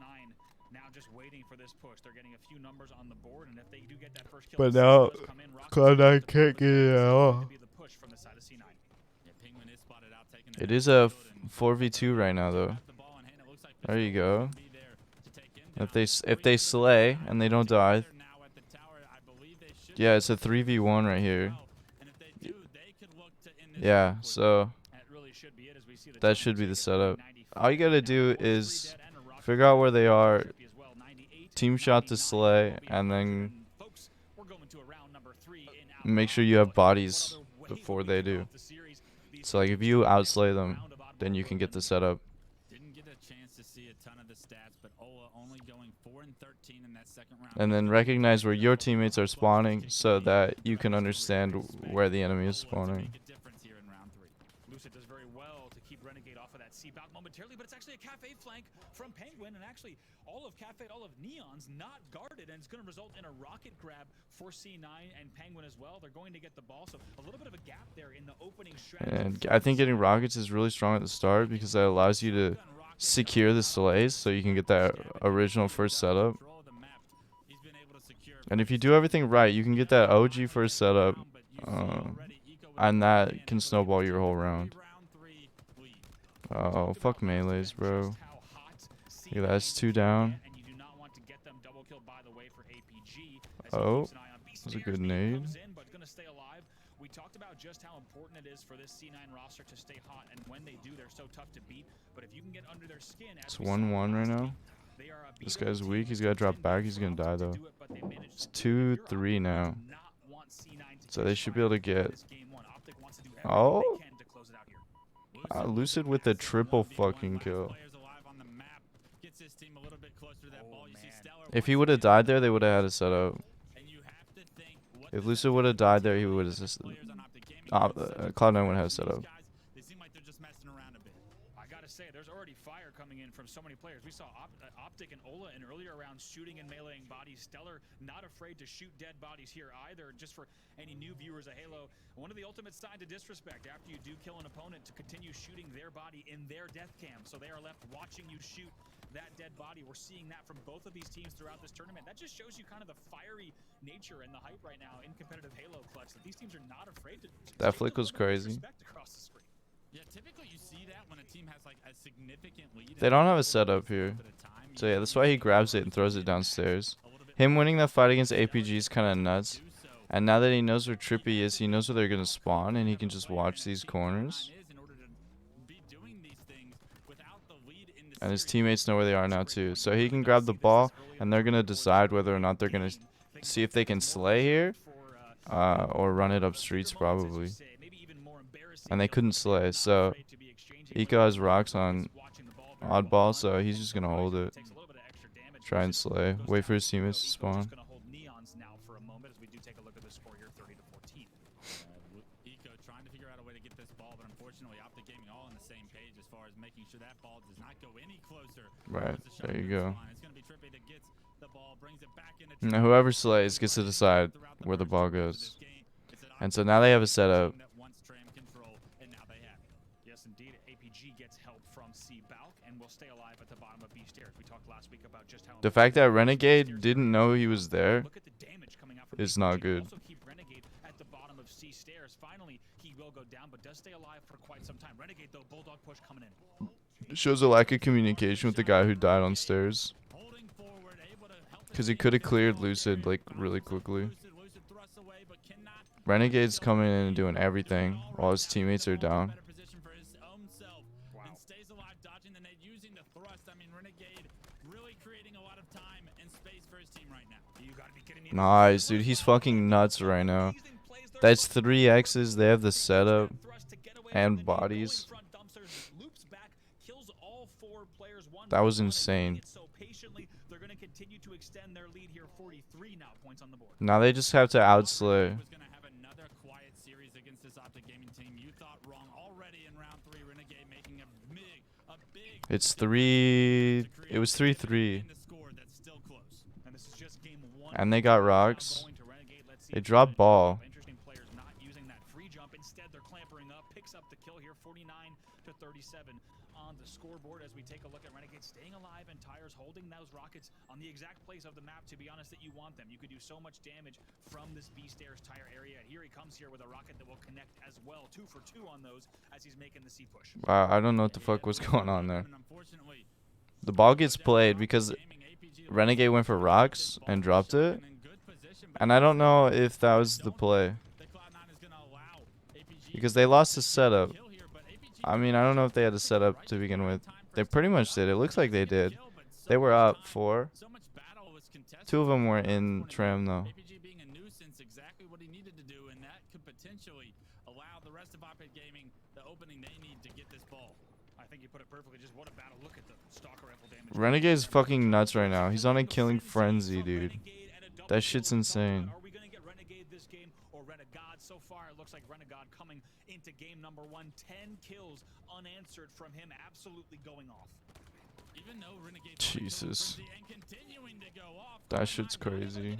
Now just waiting for this push. They're getting a few numbers on the board, and if they do get that first kill, But the now does come in, Rockets Cloud9 can't get it at all. to be the push from the side of C9. Yeah, Penguin is spotted out, taking the It is a 4v2 right now though. the ball in hand. It looks like There you go. be there to take in. If they slay and they don't die, Now at the tower, I believe they should yeah, it's a 3v1 right here. and if they do, they could look to end this Yeah, quickly. so That really should be it as we see the that total should be the take it setup. 95. All you gotta do is figure out where they are, team shot to slay, and then make sure you have bodies before they do. So like if you outslay them, then you can get the setup. Didn't get a chance to see a ton of the stats, but Ola only going 4 and 13 in that second round. And then recognize where your teammates are spawning so that you can understand where the enemy is spawning. Make a difference here in round 3. Lucid does very well to keep Renegade off of that C-Bout momentarily, but it's actually a Cafe flank from Penguin, and actually all of Cafe, all of Neon's not guarded, and it's going to result in a rocket grab for C9 and Penguin as well. They're going to get the ball, so a little bit of a gap there in the opening strategy. And I think getting rockets is really strong at the start because that allows you to secure the slays so you can get that original first setup. Control of the map. He's been able to secure And if you do everything right, you can get that OG first setup, round, but you see already Eco with and the that advantage can with snowball your whole a round. round 3 lead. Oh, fuck melees, bro. Just how hot Look at that, it's C9 2 can down. get, and you do not want to get them double killed, by the way, for APG. as he Oh, keeps an eye on B. that was a Stairs good nade nade. comes in, but gonna stay alive. We talked about just how important it is for this C9 roster to stay hot, and when they do, they're so tough to beat. But if you can get under their skin, as It's we saw 1-1 right last now. week, they are a This beatable guy's team. weak. He's It's gotta been drop back. He's gonna for die Optic though. to do it, but they managed It's to do it. Your 2-3 Optic now. does not want C9 to So get they should be fired able to in get. this game one. Optic wants to do everything Oh, they can to close it out here. Lucid with the triple fucking kill. Players alive on the map. Gets his team a little bit closer to that Oh, ball. You see man. Stellar If he once would have again died there, they would have had a setup. and you have to think what If does Lucid that would have do died to there, he the would have just. players on Optic Gaming? Cloud9 would have These set up. guys, they seem like they're just messing around a bit. I gotta say, there's already fire coming in from so many players. We saw Optic and Ola in earlier rounds shooting and meleeing bodies. Stellar not afraid to shoot dead bodies here either. Just for any new viewers of Halo, one of the ultimate signs to disrespect after you do kill an opponent to continue shooting their body in their death cam. So they are left watching you shoot that dead body. We're seeing that from both of these teams throughout this tournament. That just shows you kind of the fiery nature and the hype right now in competitive Halo clutch. That these teams are not afraid to. That take flick the was level of crazy. disrespect across the screen. Yeah, typically you see that when a team has like a significant lead. They don't have a setup here. So yeah, that's why he grabs it and throws it downstairs. Him winning that fight against APG is kind of nuts. And now that he knows where Trippy is, he knows where they're going to spawn, and he can just watch these corners. and his teammates know where they are now too. So he can grab the ball, and they're gonna decide whether or not they're gonna see if they can slay here, or run it up streets probably. And they couldn't slay, so Eco has rocks on oddball, so he's just gonna hold it, try and slay, wait for his teammates to spawn. Eco trying to figure out a way to get this ball, but unfortunately Optic Gaming all on the same page as far as making sure that ball does not go any closer. Right, there you go. It's going to be Trippy that gets the ball, brings it back into Now whoever slays gets to decide where the ball goes. And so now they have a setup. Yes, indeed. APG gets help from C-Balk and will stay alive at the bottom of B stairs. We talked last week about just how The fact that Renegade didn't know he was there look at the damage coming out from is not APG. good. Also keep Renegade at the bottom of C stairs. Finally, he will go down, but does stay alive for quite some time. Renegade though, Bulldog push coming in. It shows a lack of communication with the guy who died on stairs. Because he could have cleared Lucid like really quickly. Renegade's coming in and doing everything while his teammates are down. Nice, dude. He's fucking nuts right now. That's 3 X's. They have the setup and bodies. That was insane. Now they just have to outslay. It's 3. It was 3-3. And they got rocks. They dropped ball. Interesting players not using that free jump. Instead, they're clampering up. Picks up the kill here, 49-37 on the scoreboard as we take a look at Renegade staying alive and Tires holding those rockets on the exact place of the map, to be honest, that you want them. You could do so much damage from this B stairs tire area. And here he comes here with a rocket that will connect as well. 2 for 2 on those as he's making the C push. Wow, I don't know what the fuck was going on there. The ball gets played because Renegade went for rocks and dropped it. And I don't know if that was the play. Because they lost the setup. I mean, I don't know if they had a setup to begin with. They pretty much did. It looks like they did. They were up 4. 2 of them were in tram though. I think you put it perfectly. Just what a battle. Look at the stalker rifle damage. Renegade's fucking nuts right now. He's on a killing frenzy, dude. That shit's insane. Are we going to get Renegade this game or Renegade? So far, it looks like Renegade coming into game number 1. 10 kills unanswered from him, absolutely going off. Even though Renegade Jesus. That shit's crazy.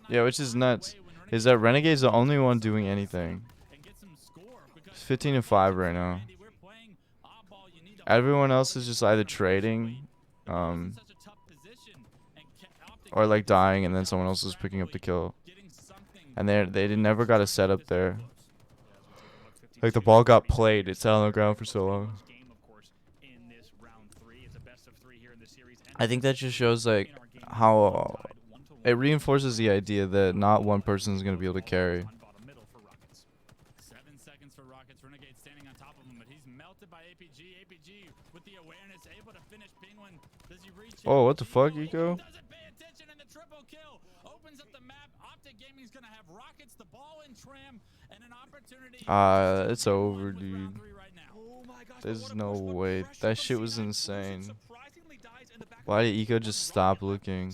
Yeah, which is nuts. Is that Renegade's the only one doing anything. 15-5 right now. Everyone else is just either trading, or like dying, and then someone else is picking up the kill. And they never got a setup there. Like the ball got played. It sat on the ground for so long. I think that just shows like how it reinforces the idea that not one person is gonna be able to carry. Oh, what the fuck, Eco? It's over, dude. There's no way. That shit was insane. Why did Eco just stop looking?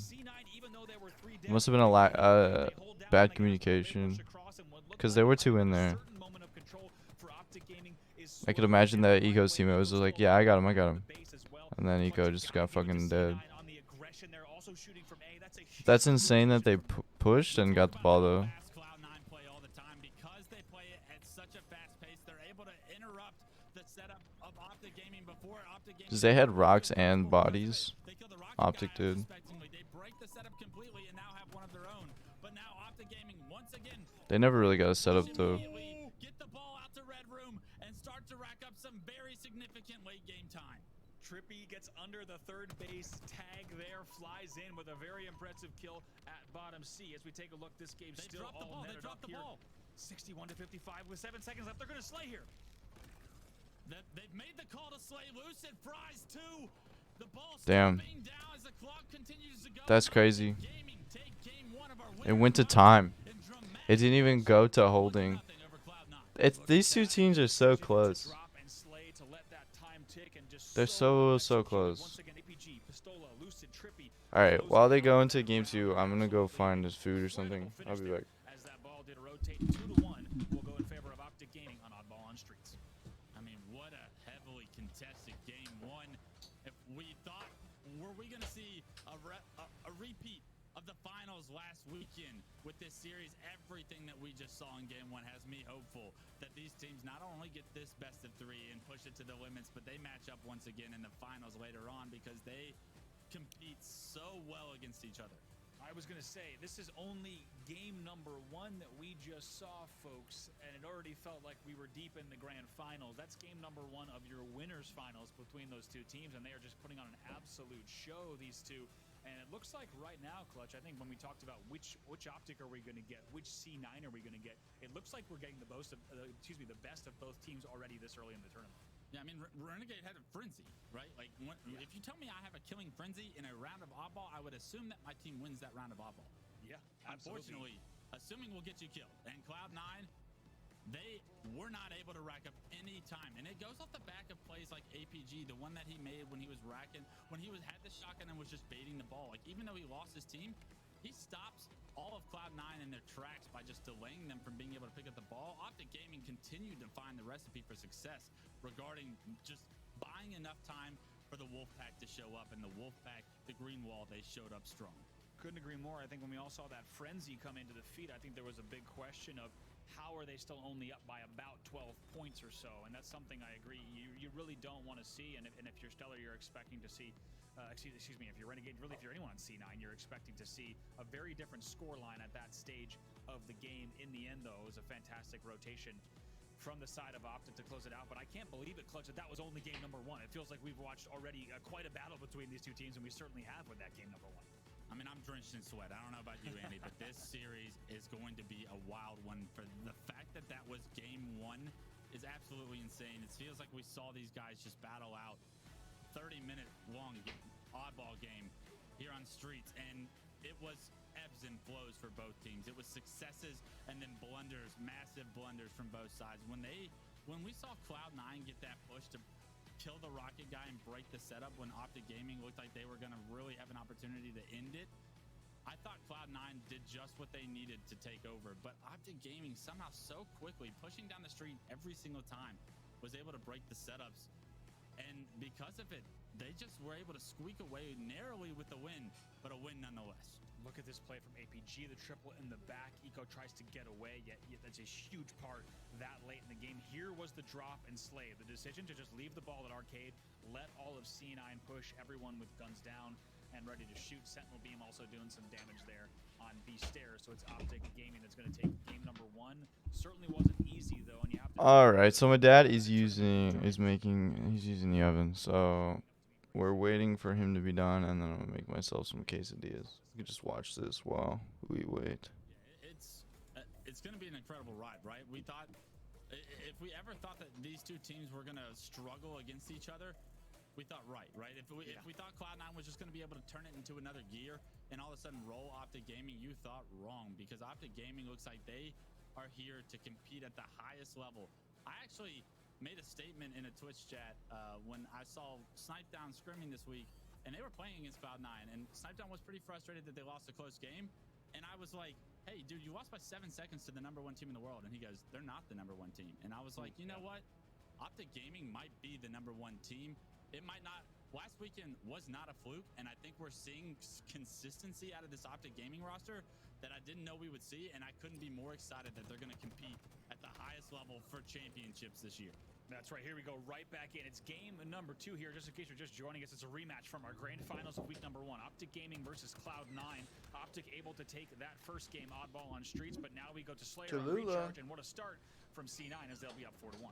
Must have been a bad communication. Because there were 2 in there. I could imagine that Eco's teammate was just like, yeah, I got him. And then Eco just got fucking dead. That's insane that they pushed and got the ball, though. Because they had rocks and bodies. Optic did. They never really got a setup, though. Trippy gets under the third base tag there, flies in with a very impressive kill at bottom C. As we take a look, this game's still all netted up here. 61-55 with 7 seconds left. They're going to slay here. they've made the call to slay Lucid. Fries too. The ball Damn. stepping down as the clock continues to go. That's crazy. Gaming take game one of our It went to winners time. in dramatic It didn't even go to holding. 1-0 over Cloud9. It's these two teams are so close. Drop and Slay to let that time tick and just They're so so executed. close. Once again, APG, Pistola, Lucid, Trippy. All right, while they go into game 2, I'm gonna go find his food or something. I'll be back. As that ball did rotate 2-1, we'll go in favor of Optic Gaming on Oddball on Streets. I mean, what a heavily contested game one. If we thought, were we going to see a repeat of the finals last weekend with this series? Everything that we just saw in game one has me hopeful that these teams not only get this best of 3 and push it to the limits, but they match up once again in the finals later on because they compete so well against each other. I was going to say, this is only game number 1 that we just saw, folks, and it already felt like we were deep in the grand finals. That's game number 1 of your winners finals between those two teams, and they are just putting on an absolute show, these two. And it looks like right now, Clutch, I think when we talked about which Optic are we going to get, which C9 are we going to get, it looks like we're getting the best of both teams already this early in the tournament. Yeah, I mean, Renegade had a frenzy, right? Like, if you tell me I have a killing frenzy in a round of oddball, I would assume that my team wins that round of oddball. Yeah, absolutely. Unfortunately, assuming we'll get you killed. And Cloud9, they were not able to rack up any time. And it goes off the back of plays like APG, the one that he made when he was racking, when he had the shotgun and was just baiting the ball. Like, even though he lost his team, he stops all of Cloud9 in their tracks by just delaying them from being able to pick up the ball. Optic Gaming continued to find the recipe for success regarding just buying enough time for the Wolfpack to show up. And the Wolfpack, the green wall, they showed up strong. Couldn't agree more. I think when we all saw that frenzy come into the feed, I think there was a big question of how are they still only up by about 12 points or so, and that's something I agree you really don't want to see. And if you're Stellar, you're expecting to see excuse me, if you're Renegade, really if you're anyone on C9, you're expecting to see a very different score line at that stage of the game. In the end, though, it was a fantastic rotation from the side of Optic to close it out. But I can't believe it, Clutch, that was only game number 1. It feels like we've watched already quite a battle between these two teams, and we certainly have with that game number 1. I mean, I'm drenched in sweat. I don't know about you, Andy, but this series is going to be a wild one. For the fact that that was game 1 is absolutely insane. It feels like we saw these guys just battle out 30-minute long oddball game here on Streets, and it was ebbs and flows for both teams. It was successes and then blunders, massive blunders from both sides. When we saw Cloud9 get that push to kill the Rocket guy and break the setup, when Optic Gaming looked like they were going to really have an opportunity to end it, I thought Cloud9 did just what they needed to take over. But Optic Gaming somehow so quickly, pushing down the street every single time, was able to break the setups. And because of it, they just were able to squeak away narrowly with the win, but a win nonetheless. Look at this play from APG, the triple in the back. Eco tries to get away, yet that's a huge part that late in the game. Here was the drop and Slay. The decision to just leave the ball at Arcade, let all of C9 push, everyone with guns down and ready to shoot. Sentinel Beam also doing some damage there on B stairs. So it's Optic Gaming that's going to take game number 1. Certainly wasn't easy though, and you have to. All right, so my dad is using the oven, so we're waiting for him to be done, and then I'm gonna make myself some quesadillas. You can just watch this while we wait. It's going to be an incredible ride, right? We thought, if we ever thought that these two teams were going to struggle against each other, we thought right? If we thought Cloud9 was just going to be able to turn it into another gear and all of a sudden roll Optic Gaming, you thought wrong, because Optic Gaming looks like they are here to compete at the highest level. I actually made a statement in a Twitch chat when I saw Snipedown scrimming this week, and they were playing against Cloud9, and Snipedown was pretty frustrated that they lost a close game, and I was like, hey, dude, you lost by 7 seconds to the #1 team in the world, and he goes, they're not the #1 team, and I was like, you know what? Optic Gaming might be the #1 team. It might not. Last weekend was not a fluke, and I think we're seeing consistency out of this Optic Gaming roster that I didn't know we would see, and I couldn't be more excited that they're going to compete at the highest level for championships this year. That's right. Here we go right back in. It's game number 2 here. Just in case you're just joining us, it's a rematch from our grand finals of week number 1. Optic Gaming versus Cloud9. Optic able to take that first game oddball on Streets, but now we go to Slayer on Recharge, and what a start from C9 as they'll be up 4-1.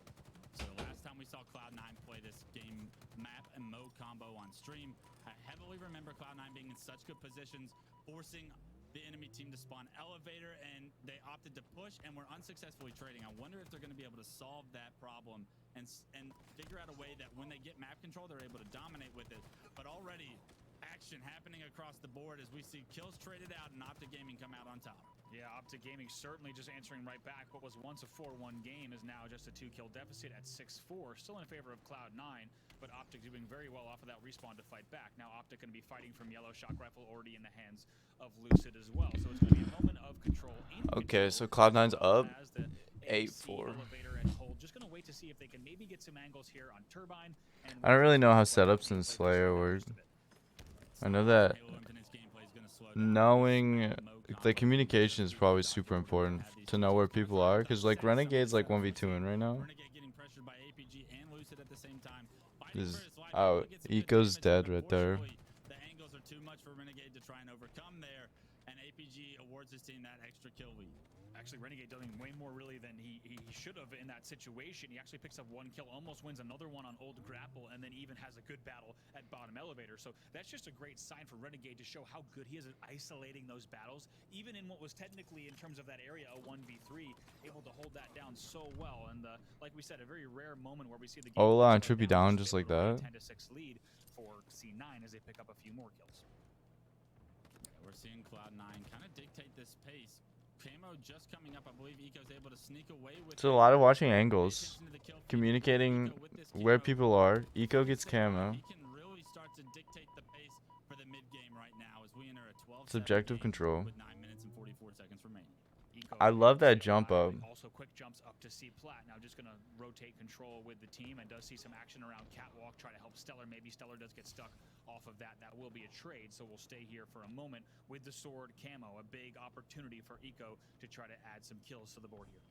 So last time we saw Cloud9 play this game map and mode combo on stream, I heavily remember Cloud9 being in such good positions, forcing the enemy team to spawn elevator, and they opted to push and were unsuccessfully trading. I wonder if they're going to be able to solve that problem and figure out a way that when they get map control, they're able to dominate with it. But already, action happening across the board as we see kills traded out and Optic Gaming come out on top. Yeah, Optic Gaming certainly just answering right back. What was once a 4-1 game is now just a 2-kill deficit at 6-4. Still in favor of Cloud9, but Optic doing very well off of that respawn to fight back. Now Optic going to be fighting from Yellow. Shock Rifle already in the hands of Lucid as well. So it's going to be a moment of control. Okay, so Cloud9's up As the 8-4. elevator and hold. Just going to wait to see if they can maybe get some angles here on Turbine. And I don't really know how setups in Slayer work. I know that Halo Infinite's gameplay is going to slow down. knowing the communication is probably super important to know where people are, because like Renegade's like 1v2 in right now. Renegade getting pressured by APG and Lucid at the same time. This- Fighting for his life. oh, He gets a good Eco's damage, dead but right there. unfortunately, the angles are too much for Renegade to try and overcome there, and APG awards his team that extra kill lead. Actually, Renegade doing way more really than he should have in that situation. He actually picks up 1 kill, almost wins another one on Old Grapple, and then even has a good battle at bottom elevator. So that's just a great sign for Renegade to show how good he is at isolating those battles, even in what was technically, in terms of that area, a 1v3, able to hold that down so well. And like we said, a very rare moment where we see the game Ola and slow Trippy down down just like a that. 10-6 lead for C9 as they pick up a few more kills. We're seeing Cloud9 kind of dictate this pace. Camo just coming up. I believe Eco's able to sneak away with So a it. lot of watching Pay angles, attention to the kill feed. communicating Eco with this where camo. people are. Eco gets He can camo. really start to dictate the pace for the mid game right now as we enter a 12 Subjective control. with 9 minutes and 44 seconds remaining. Eco I love that jump up. Also quick jumps up to C plat. Now just going to rotate control with the team and does see some action around Catwalk. Try to help Stellar. Maybe Stellar does get stuck off of that. That will be a trade. So we'll stay here for a moment with the sword camo. A big opportunity for Eco to try to add some kills to the board here.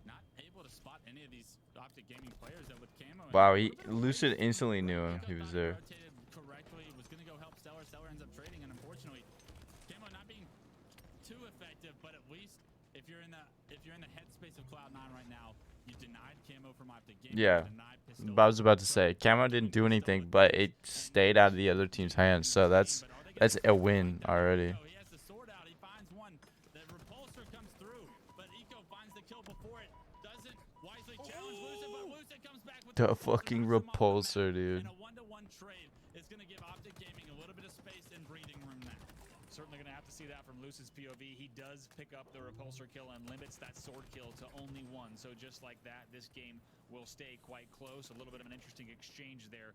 Not able to spot any of these Optic Gaming players that with camo. Wow, Lucid instantly knew Eco he was thought there. Rotated correctly. Was going to go help Stellar. Stellar ends up trading, and unfortunately, camo not being too effective. But at least if you're in the headspace of Cloud9 right now, you denied camo from Optic Gaming. Yeah, you denied Pistola But I was about to say, from Camo didn't do anything, but it stayed out of the other team's hands, so that's a win already. He has the sword out. He finds one. The repulsor comes through, but Eco finds the kill before it doesn't wisely challenge Lucid, but Lucid comes back with The fucking knocks him off the map, repulsor, dude. And a 1-to-1 trade is going to give Optic Gaming a little bit of space and breathing room now. Certainly going to have to see that from Lucid's POV. He does pick up the repulsor kill and limits that sword kill to only 1. So just like that, this game will stay quite close. A little bit of an interesting exchange there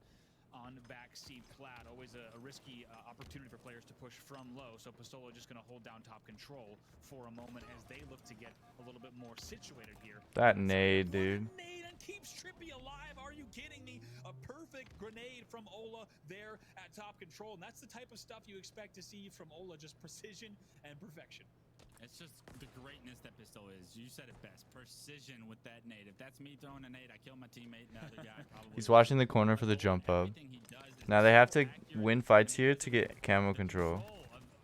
on back C plat. Always a risky opportunity for players to push from low. So Pistola just going to hold down top control for a moment as they look to get a little bit more situated here. That nade, dude. Nade and keeps Trippy alive. Are you kidding me? A perfect grenade from Ola there at top control. And that's the type of stuff you expect to see from Ola, just precision and perfection. It's just the greatness that Pistola is. You said it best. Precision with that nade. If that's me throwing a nade, I kill my teammate and the other guy probably. He's watching the corner for the jump up. Everything he does is Now they have to accurate. win fights here to get camo control.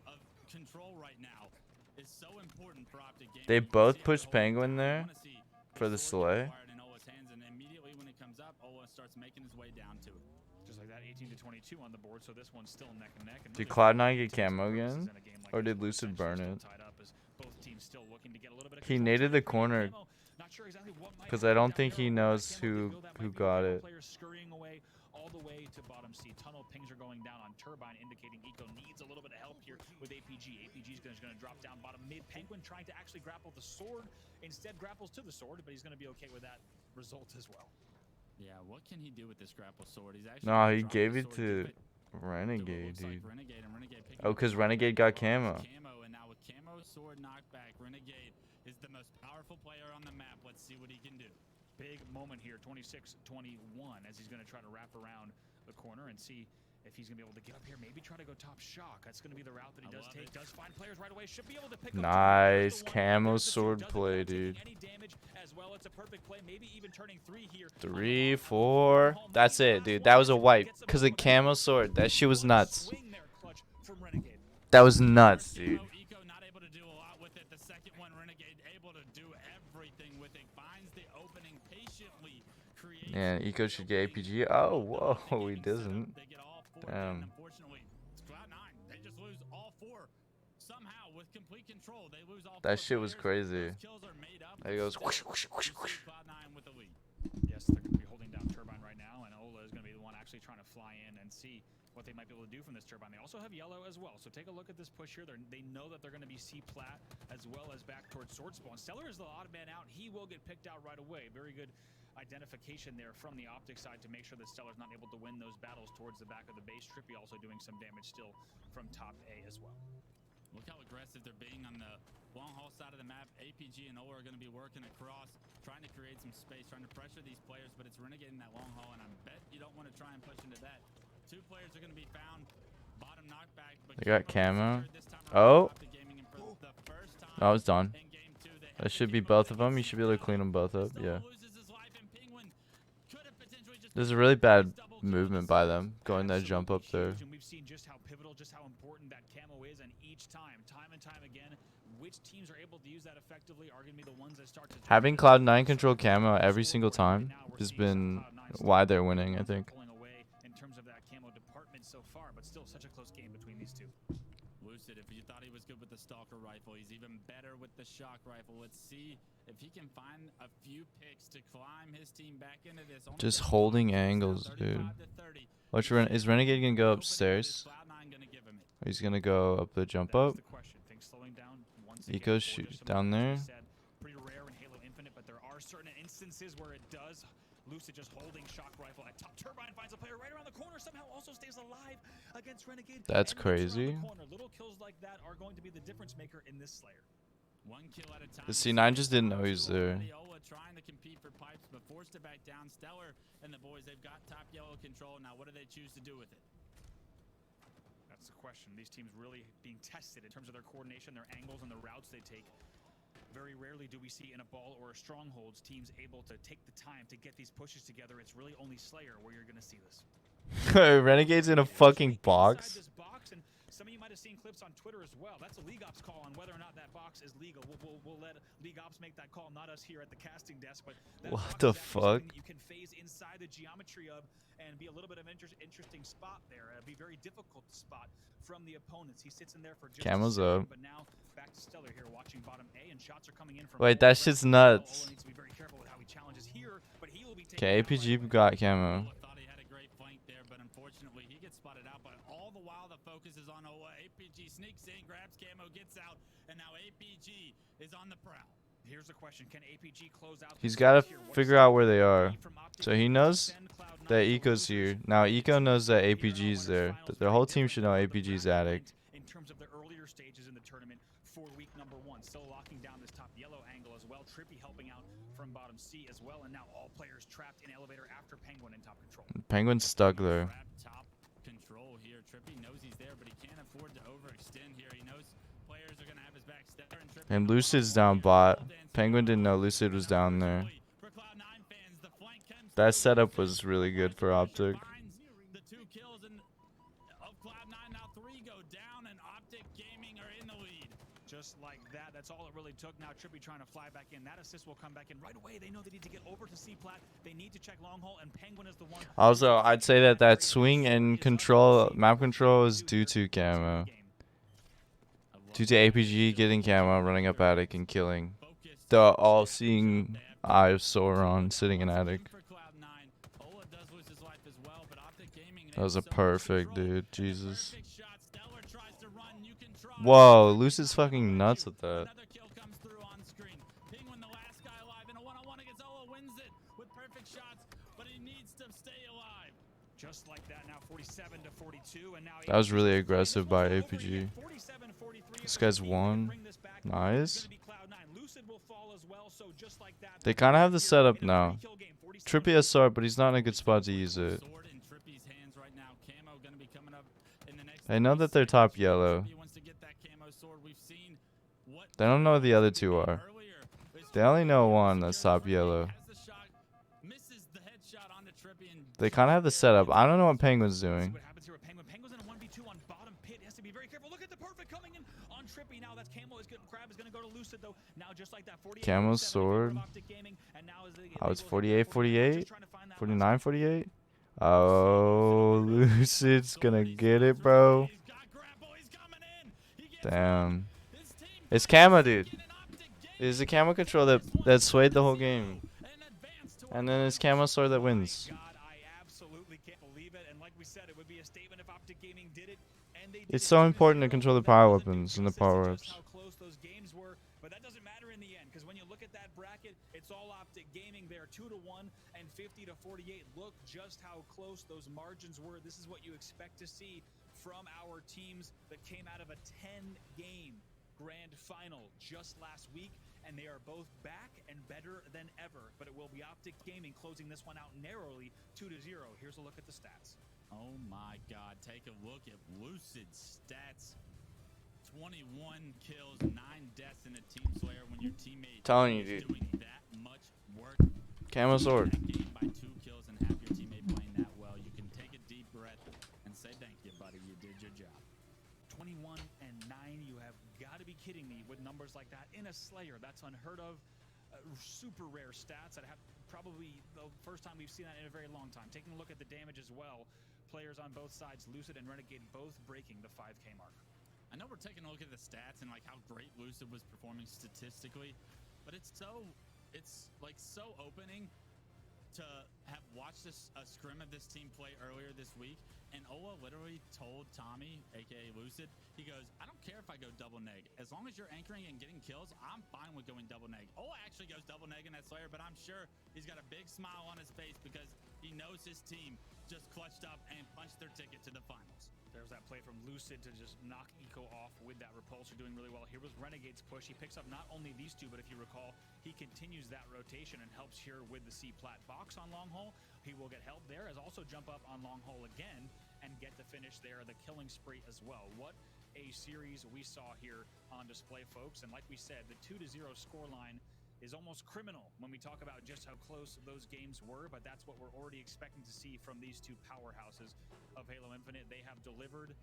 Of control right now is so important for Optic Gaming. They You can both see how pushed they're holding Penguin down. I there wanna see for the sword Slay. get acquired in Ola's hands, and immediately when it comes up, Ola starts making his way down to it. Just like that, 18 to 22 on the board, so this one's still neck and neck. And Did really Cloud9 get takes camo purposes again? in a game like Or this did where Lucid essentially burn still it? tied up as both teams still looking to get a little bit of He control. naded the Trying to corner get camo. Not sure exactly what might 'cause happen I don't down think there he or knows that camo who could go. That who might be got Eco it. players scurrying away all the way to bottom C tunnel. Pings are going down on Turbine, indicating Eco needs a little bit of help here with APG. APG is going to drop down bottom mid. Penguin trying to actually grapple the sword, instead grapples to the sword, but he's going to be okay with that result as well. Yeah, what can he do with this grapple sword? He's actually Nah, gonna he drop gave the it sword, to give it to what Renegade, looks like dude. Renegade, and Renegade picking Oh, up 'cause the Renegade got camo. camo. Camo, and now with camo sword knockback, Renegade is the most powerful player on the map. Let's see what he can do. Big moment here, 26-21, as he's going to try to wrap around the corner and see if he's going to be able to get up here. Maybe try to go top shock. That's going to be the route that he I does love take. it. Does find players right away. Should be able to pick up. Nice There's the one. camo There's the two. sword Doesn't play, end up taking dude. any damage as well. It's a perfect play. Maybe even turning 3 here. 3, 4. That's it, dude. That was a wipe. 'Cause a camo sword. That shit was nuts. Swing there, clutch from Renegade. That was nuts, dude. Camo, Eco not able to do a lot with it. The second one, Renegade able to do everything with it. Finds the opening patiently. Creates Man, Eco should get opening. APG. Oh, Optic whoa, Gaming he setup, doesn't. They get all 4 Damn. in. Unfortunately, it's Cloud9. They just lose all 4. somehow with complete control, they lose all That 4 shit was players. crazy. Those kills are made up. There he goes. Still, Whoosh, whoosh, whoosh, we whoosh. see Cloud9 with the lead. Yes, they're going to be holding down Turbine right now, and Ola is going to be the one actually trying to fly in and see what they might be able to do from this Turbine. They also have Yellow as well, so take a look at this push here. They know that they're going to be C-plat as well as back towards Swordspawn. Stellar is the odd man out. He will get picked out right away. Very good identification there from the optic side to make sure that Stellar's not able to win those battles towards the back of the base. Trippy also doing some damage still from top A as well. Look how aggressive they're being on the long haul side of the map. APG and Ola are going to be working across, trying to create some space, trying to pressure these players, but it's Renegade in that long haul, and I bet you don't want to try and push into that. 2 players are going to be found. Bottom knockback. But They got camo. this time Oh. around, Optic Gaming, and for the first time I was done. in game 2, they That have should the be team both up of them. You against should be able to Cloud9. clean them both up. Stella Yeah. loses his life, and Penguin could have potentially just There's a been really bad double kill movement this by season. them going that jump up there. Huge, and we've seen just how pivotal, just how important that camo is, and each time and time again, which teams are able to use that effectively are going to be the ones that start to Having Cloud9 control camo every single time has been why they're winning, I think. pulling away in terms of that camo department so far, but still such a close game between these two. Lucid, if you thought he was good with the Stalker rifle, he's even better with the Shock rifle. Let's see if he can find a few picks to climb his team back into this. Only Just the holding Stalker is now angles, dude. 35 to 30. Which is Renegade gonna go Opening upstairs? is Cloud9 gonna give him it. Or he's gonna go up the jump That is up? the question. Things slowing down once Eco again for shoot just some down reasons there. we said. Pretty rare in Halo Infinite, but there are certain instances where it does. Lucid just holding Shock Rifle at top. Turbine finds a player right around the corner, somehow also stays alive against Renegade. That's and looks around the crazy. corner. Little kills like that are going to be the difference maker in this Slayer. 1 kill at a time. The C9 just didn't know he was there. Ola trying to compete for pipes, but forced to back down. Stellar and the boys, they've got top yellow control. Now, what do they choose to do with it? That's the question. These teams really being tested in terms of their coordination, their angles, and the routes they take. Very rarely do we see in a ball or a strongholds teams able to take the time to get these pushes together. It's really only Slayer where you're going to see this. Renegade's in a fucking Inside box. this box, and some of you might have seen clips on Twitter as well. That's a League Ops call on whether or not that box is legal. We'll let League Ops make that call, not us here at the casting desk. But that What box the is actually something fuck? that you can phase inside the geometry of and be a little bit of interesting spot there. Be very difficult to spot from the opponents. He sits in there for just Camo's a second, up. but now back to Stellar here watching bottom A, and shots are coming in from Wait, Ola. that shit's Ola nuts. needs to be very careful with how he challenges here, but he will be taken Okay, out right APG away. got camo. Ola thought he had a great flank there, but unfortunately, he gets spotted out. But all the while, the focus is on Ola. APG sneaks in, grabs camo, gets out, and now APG is on the prowl. Here's the question: can APG close out? He's the got to series here? What figure is out where they are. from Optic So he Gaming? knows Send Cloud9 that to Eco's losers. here. Now Eco knows that Here in our APG's winners there. finals, Their very whole team different should know from the APG's back attic. end in terms of the earlier stages in the tournament for week number 1. Still locking down this top yellow angle as well. Trippy helping out from bottom C as well, and now all players trapped in elevator after Penguin in top control. Penguin's stuck there. Grab top control here. Trippy knows he's there, but he can't afford to overextend here. He knows players are gonna have his back. Stellar and Trippy And are Lucid's on down here. bot. Ball dancing Penguin didn't know around. Lucid was down there. For Cloud9 fans, the flank comes That through. setup was really good for Optic. Finds the 2 kills, and of Cloud9, now 3 go down, and Optic Gaming are in the lead. Just like that, that's all it really took. Now Trippy trying to fly back in. That assist will come back in right away. They know they need to get over to C-plat. They need to check long haul, and Penguin is the one. Also, I'd say that that swing and control, map control is due to camo. Due to APG getting camo, running up attic and killing the all-seeing eye of Sauron sitting in attic. That was a perfect, dude. Jesus. Whoa, Lucid's fucking nuts with that. Another kill comes through on screen. Penguin, the last guy alive, in a one-on-one against Ola, wins it with perfect shots, but he needs to stay alive. Just like that, now 47 to 42, and now That was really APG aggressive by over APG. again, 47-43. This guy's If won. bring this back, Nice. it's gonna be Cloud9. Lucid will fall as well, so just like that, They kind of have the here setup in a now. three-kill game, 47 Trippy has sword, but he's not in a good spot to use it. Sword in Trippy's hands right now. Camo gonna be coming up in the next They know 3 that they're seconds. top yellow. Trippy wants to get that camo sword. We've seen what They don't know what the other two are. earlier. They only know one that's top yellow. Has the shot, misses the headshot onto Trippy, and They kind of have the setup. I don't know what Penguin's See doing. what happens here with Penguin. Penguin's in a 1v2 on bottom pit. He has to be very careful. Look at the perfect coming in on Trippy. Now that's Camo. Is good. Crab is going to go to Lucid though. Now just like that, 48. Camo's sword. Oh, it's 48, 48? 49, 48? Oh, Lucid's gonna get it, bro. he's got grapple. He's coming in. He gets Damn. This team It's Camo, getting dude. an Optic game. It's the Camo control that swayed the whole game. An advance to And then it's Camo Sword that My wins. God, I absolutely can't believe it. And like we said, it would be a statement if Optic Gaming did it. And they did It's it so 2-0. important to control the That power doesn't do weapons and the justice to power just ups. how close those games were, but that doesn't matter in the end because when you look at that bracket, it's all Optic Gaming there, 2-1 and 50-48. Look just how close those margins were. This is what you expect to see from our teams that came out of a 10-game grand final just last week, and they are both back and better than ever. But it will be Optic Gaming closing this one out narrowly, 2-0. Here's a look at the stats. Oh my God, take a look at Lucid's stats. 21 kills, 9 deaths in a team slayer when your teammate Telling you, is dude. doing that much work. Camo Sword. That game by 2 kills and have your teammate playing that well. You can take a deep breath and say thank you, buddy. You did your job. 21 and 9. You have got to be kidding me with numbers like that in a Slayer. That's unheard of. Super rare stats. That have probably the first time we've seen that in a very long time. Taking a look at the damage as well. Players on both sides, Lucid and Renegade, both breaking the 5K mark. I know we're taking a look at the stats and like how great Lucid was performing statistically, but it's like so opening to have watched a scrim of this team play earlier this week, and Ola literally told Tommy, aka Lucid, he goes, I don't care if I go double neg. As long as you're anchoring and getting kills, I'm fine with going double neg. Ola actually goes double neg in that Slayer, but I'm sure he's got a big smile on his face because he knows his team just clutched up and punched their ticket to the finals. There's that play from Lucid to just knock Eco off with that repulsor, doing really well. Here was Renegade's push. He picks up not only these two, but if you recall, he continues that rotation and helps here with the C-plat box on long hole. He will get help there, as also jump up on long hole again and get the finish there, the killing spree as well. What a series we saw here on display, folks. And like we said, the 2-0 scoreline is almost criminal when we talk about just how close those games were, but that's what we're already expecting to see from these two powerhouses of Halo Infinite. They have delivered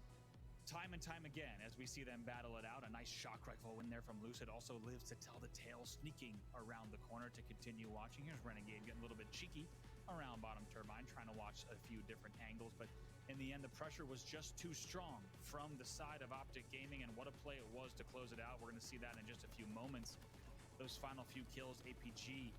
time and time again as we see them battle it out. A nice shock rifle in there from Lucid also lives to tell the tale, sneaking around the corner to continue watching. Here's Renegade getting a little bit cheeky around bottom turbine, trying to watch a few different angles, but in the end the pressure was just too strong from the side of Optic Gaming, and what a play it was to close it out. We're going to see that in just a few moments. Those final few kills, APG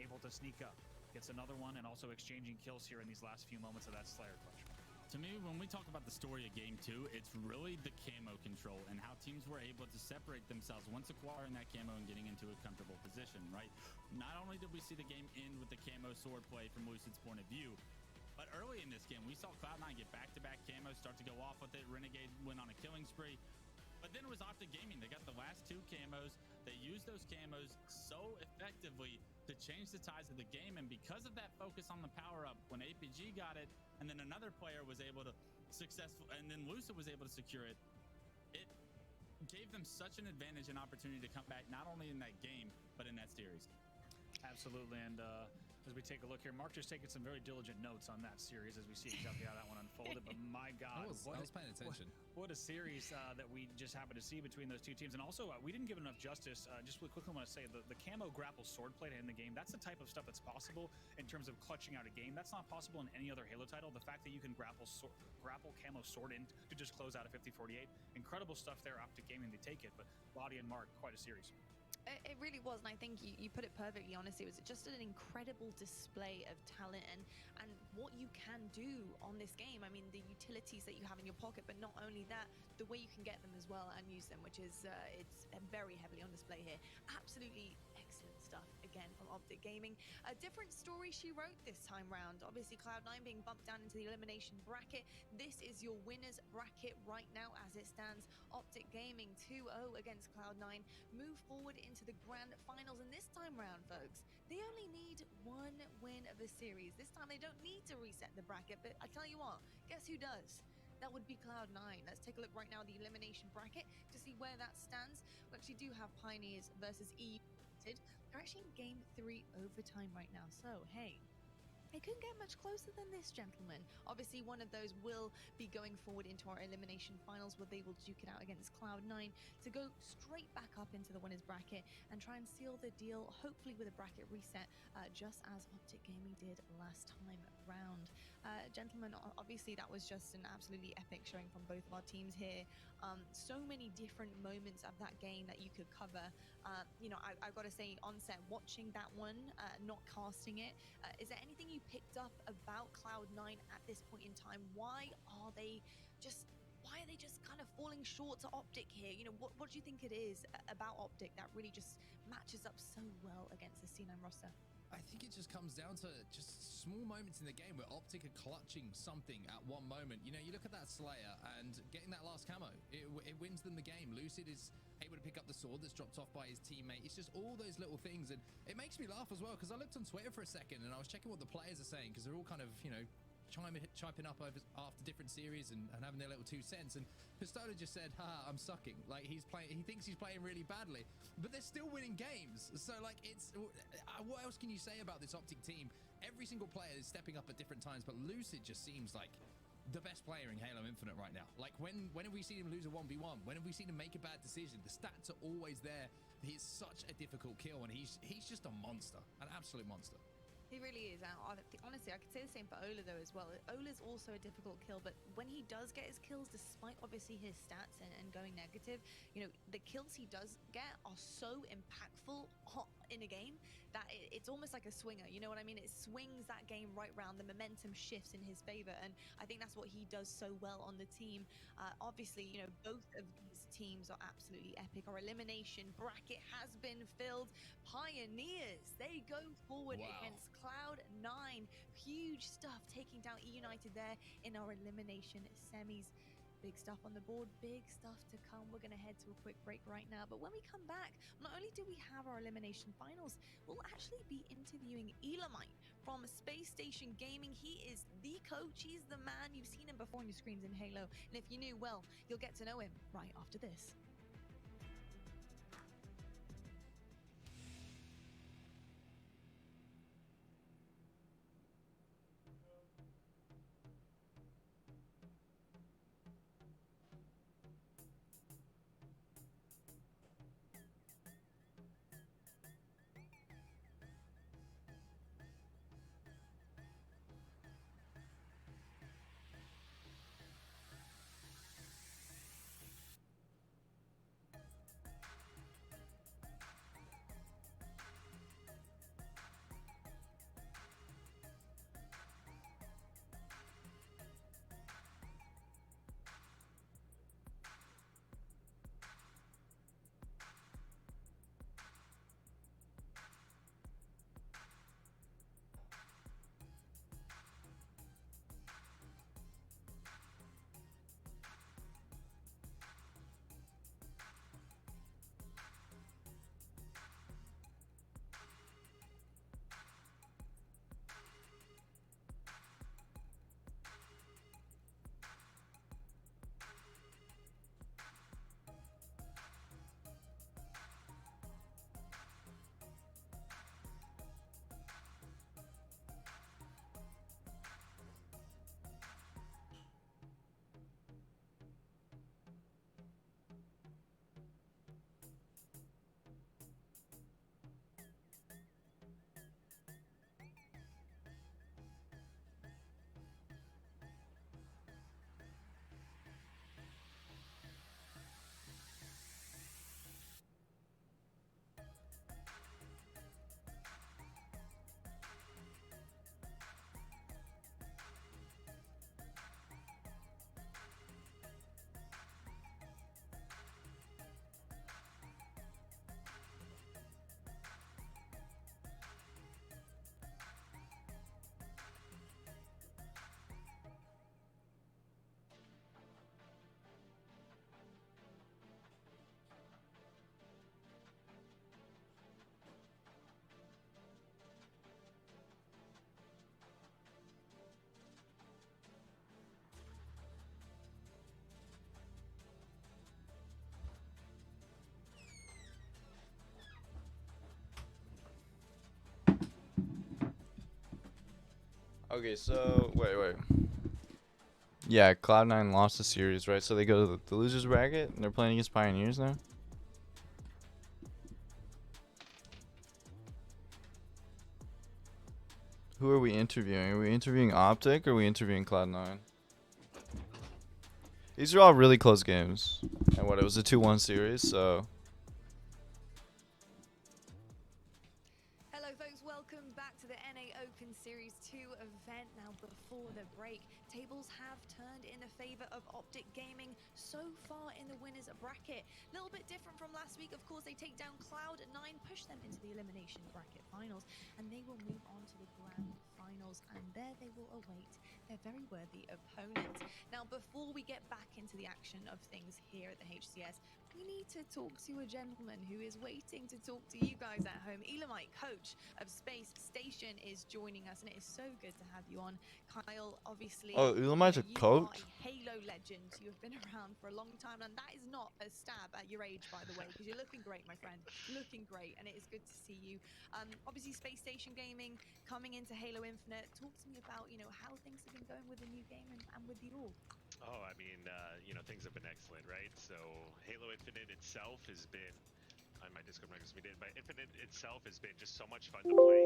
able to sneak up, gets another one, and also exchanging kills here in these last few moments of that Slayer clutch. To me, when we talk about the story of Game 2, it's really the camo control and how teams were able to separate themselves once acquiring that camo and getting into a comfortable position, right? Not only did we see the game end with the camo sword play from Lucid's point of view, but early in this game, we saw Cloud9 get back-to-back camos, start to go off with it. Renegade went on a killing spree. But then it was Optic Gaming. They got the last 2 camos. They used those camos so effectively to change the tides of the game. And because of that focus on the power-up, when APG got it, and then another player was able to and then Lucid was able to secure it, it gave them such an advantage and opportunity to come back, not only in that game, but in that series. Absolutely, and as we take a look here, Mark just taking some very diligent notes on that series as we see exactly how that one unfolded. But my God, I was paying attention. What a series that we just happened to see between those two teams. And also, we didn't give enough justice. Just really quickly want to say the camo grapple sword play to end the game, that's the type of stuff that's possible in terms of clutching out a game. That's not possible in any other Halo title. The fact that you can grapple camo sword in to just close out a 50-48, incredible stuff there. Optic Gaming, they take it. But Lottie and Mark, quite a series. It really was, and I think you put it perfectly. Honestly, it was just an incredible display of talent and what you can do on this game. I mean, the utilities that you have in your pocket, but not only that, the way you can get them as well and use them, which is it's very heavily on display here. Absolutely excellent stuff again from Optic Gaming. A different story she wrote this time round. Obviously, Cloud9 being bumped down into the elimination bracket. This is your winners bracket right now as it stands. Optic Gaming 2-0 against Cloud9, move forward into the grand finals, and this time round, folks, they only need 1 win of the series. This time they don't need to reset the bracket, but I tell you what, guess who does? That would be Cloud9. Let's take a look right now at the elimination bracket to see where that stands. We actually do have Pioneers versus EU. They're actually in Game 3 overtime right now, so hey, it couldn't get much closer than this, gentlemen. Obviously, one of those will be going forward into our elimination finals where they will duke it out against Cloud9 to go straight back up into the winners bracket and try and seal the deal, hopefully with a bracket reset, just as Optic Gaming did last time round. Gentlemen, obviously that was just an absolutely epic showing from both of our teams here. So many different moments of that game that you could cover. You know, I've got to say, on set, watching that one, not casting it, is there anything you picked up about Cloud9 at this point in time? Why are they just kind of falling short to Optic here? You know, what do you think it is about Optic that really just matches up so well against the C9 roster? I think it just comes down to just small moments in the game where Optic are clutching something at one moment. You know, you look at that Slayer and getting that last camo, it wins them the game. Lucid is able to pick up the sword that's dropped off by his teammate. It's just all those little things, and it makes me laugh as well, because I looked on Twitter for a second and I was checking what the players are saying, because they're all kind of, you know, chiming up over after different series and having their little 2 cents. And Pistola just said, "Ha, I'm sucking." Like, he thinks he's playing really badly, but they're still winning games. So like, it's what else can you say about this Optic team? Every single player is stepping up at different times, but Lucid just seems like the best player in Halo Infinite right now. Like, when have we seen him lose a 1v1? When have we seen him make a bad decision? The stats are always there. He's such a difficult kill, and he's just a monster, an absolute monster. He really is. Honestly, I could say the same for Ola though as well. Ola's also a difficult kill, but when he does get his kills, despite obviously his stats and going negative, you know, the kills he does get are so impactful in a game that it's almost like a swinger. You know what I mean? It swings that game right round. The momentum shifts in his favor, and I think that's what he does so well on the team. Obviously, you know, both of these teams are absolutely epic. Our elimination bracket has been filled. Pioneers, they go forward against Cloud9. Huge stuff, taking down E-United there in our elimination semis. Big stuff on the board, big stuff to come. We're going to head to a quick break right now, but when we come back, not only do we have our elimination finals, we'll actually be interviewing Elamite from Space Station Gaming. He is the coach, he's the man. You've seen him before on your screens in Halo, and if you knew, well, you'll get to know him right after this. Okay, so wait. Yeah, Cloud9 lost the series, right? So they go to the losers bracket, and they're playing against Pioneers now. Who are we interviewing? Are we interviewing Optic or are we interviewing Cloud9? These are all really close games. And what, it was a 2-1 series, so... Hello folks, welcome back to the NA Open Series 2 event. Now before the break, tables have turned in the favor of Optic Gaming so far in the winners bracket. A little bit different from last week, of course. They take down Cloud9, push them into the elimination bracket finals, and they will move on to the grand finals, and there they will await their very worthy opponent. Now before we get back into the action of things here at the HCS, we need to talk to a gentleman who is waiting to talk to you guys at home. Elamite, coach of Space Station, is joining us, and it is so good to have you on. Kyle, obviously, Oh, Elamite's a you coach? are a Halo legend. You have been around for a long time, and that is not a stab at your age, by the way, because you're looking great, my friend. Looking great, and it is good to see you. Obviously, Space Station Gaming coming into Halo Infinite. Talk to me about, how things have been going with the new game and with the org. Oh, I mean, things have been excellent, right? So Halo Infinite itself has been, on my Discord members we did, but Infinite itself has been just so much fun to play.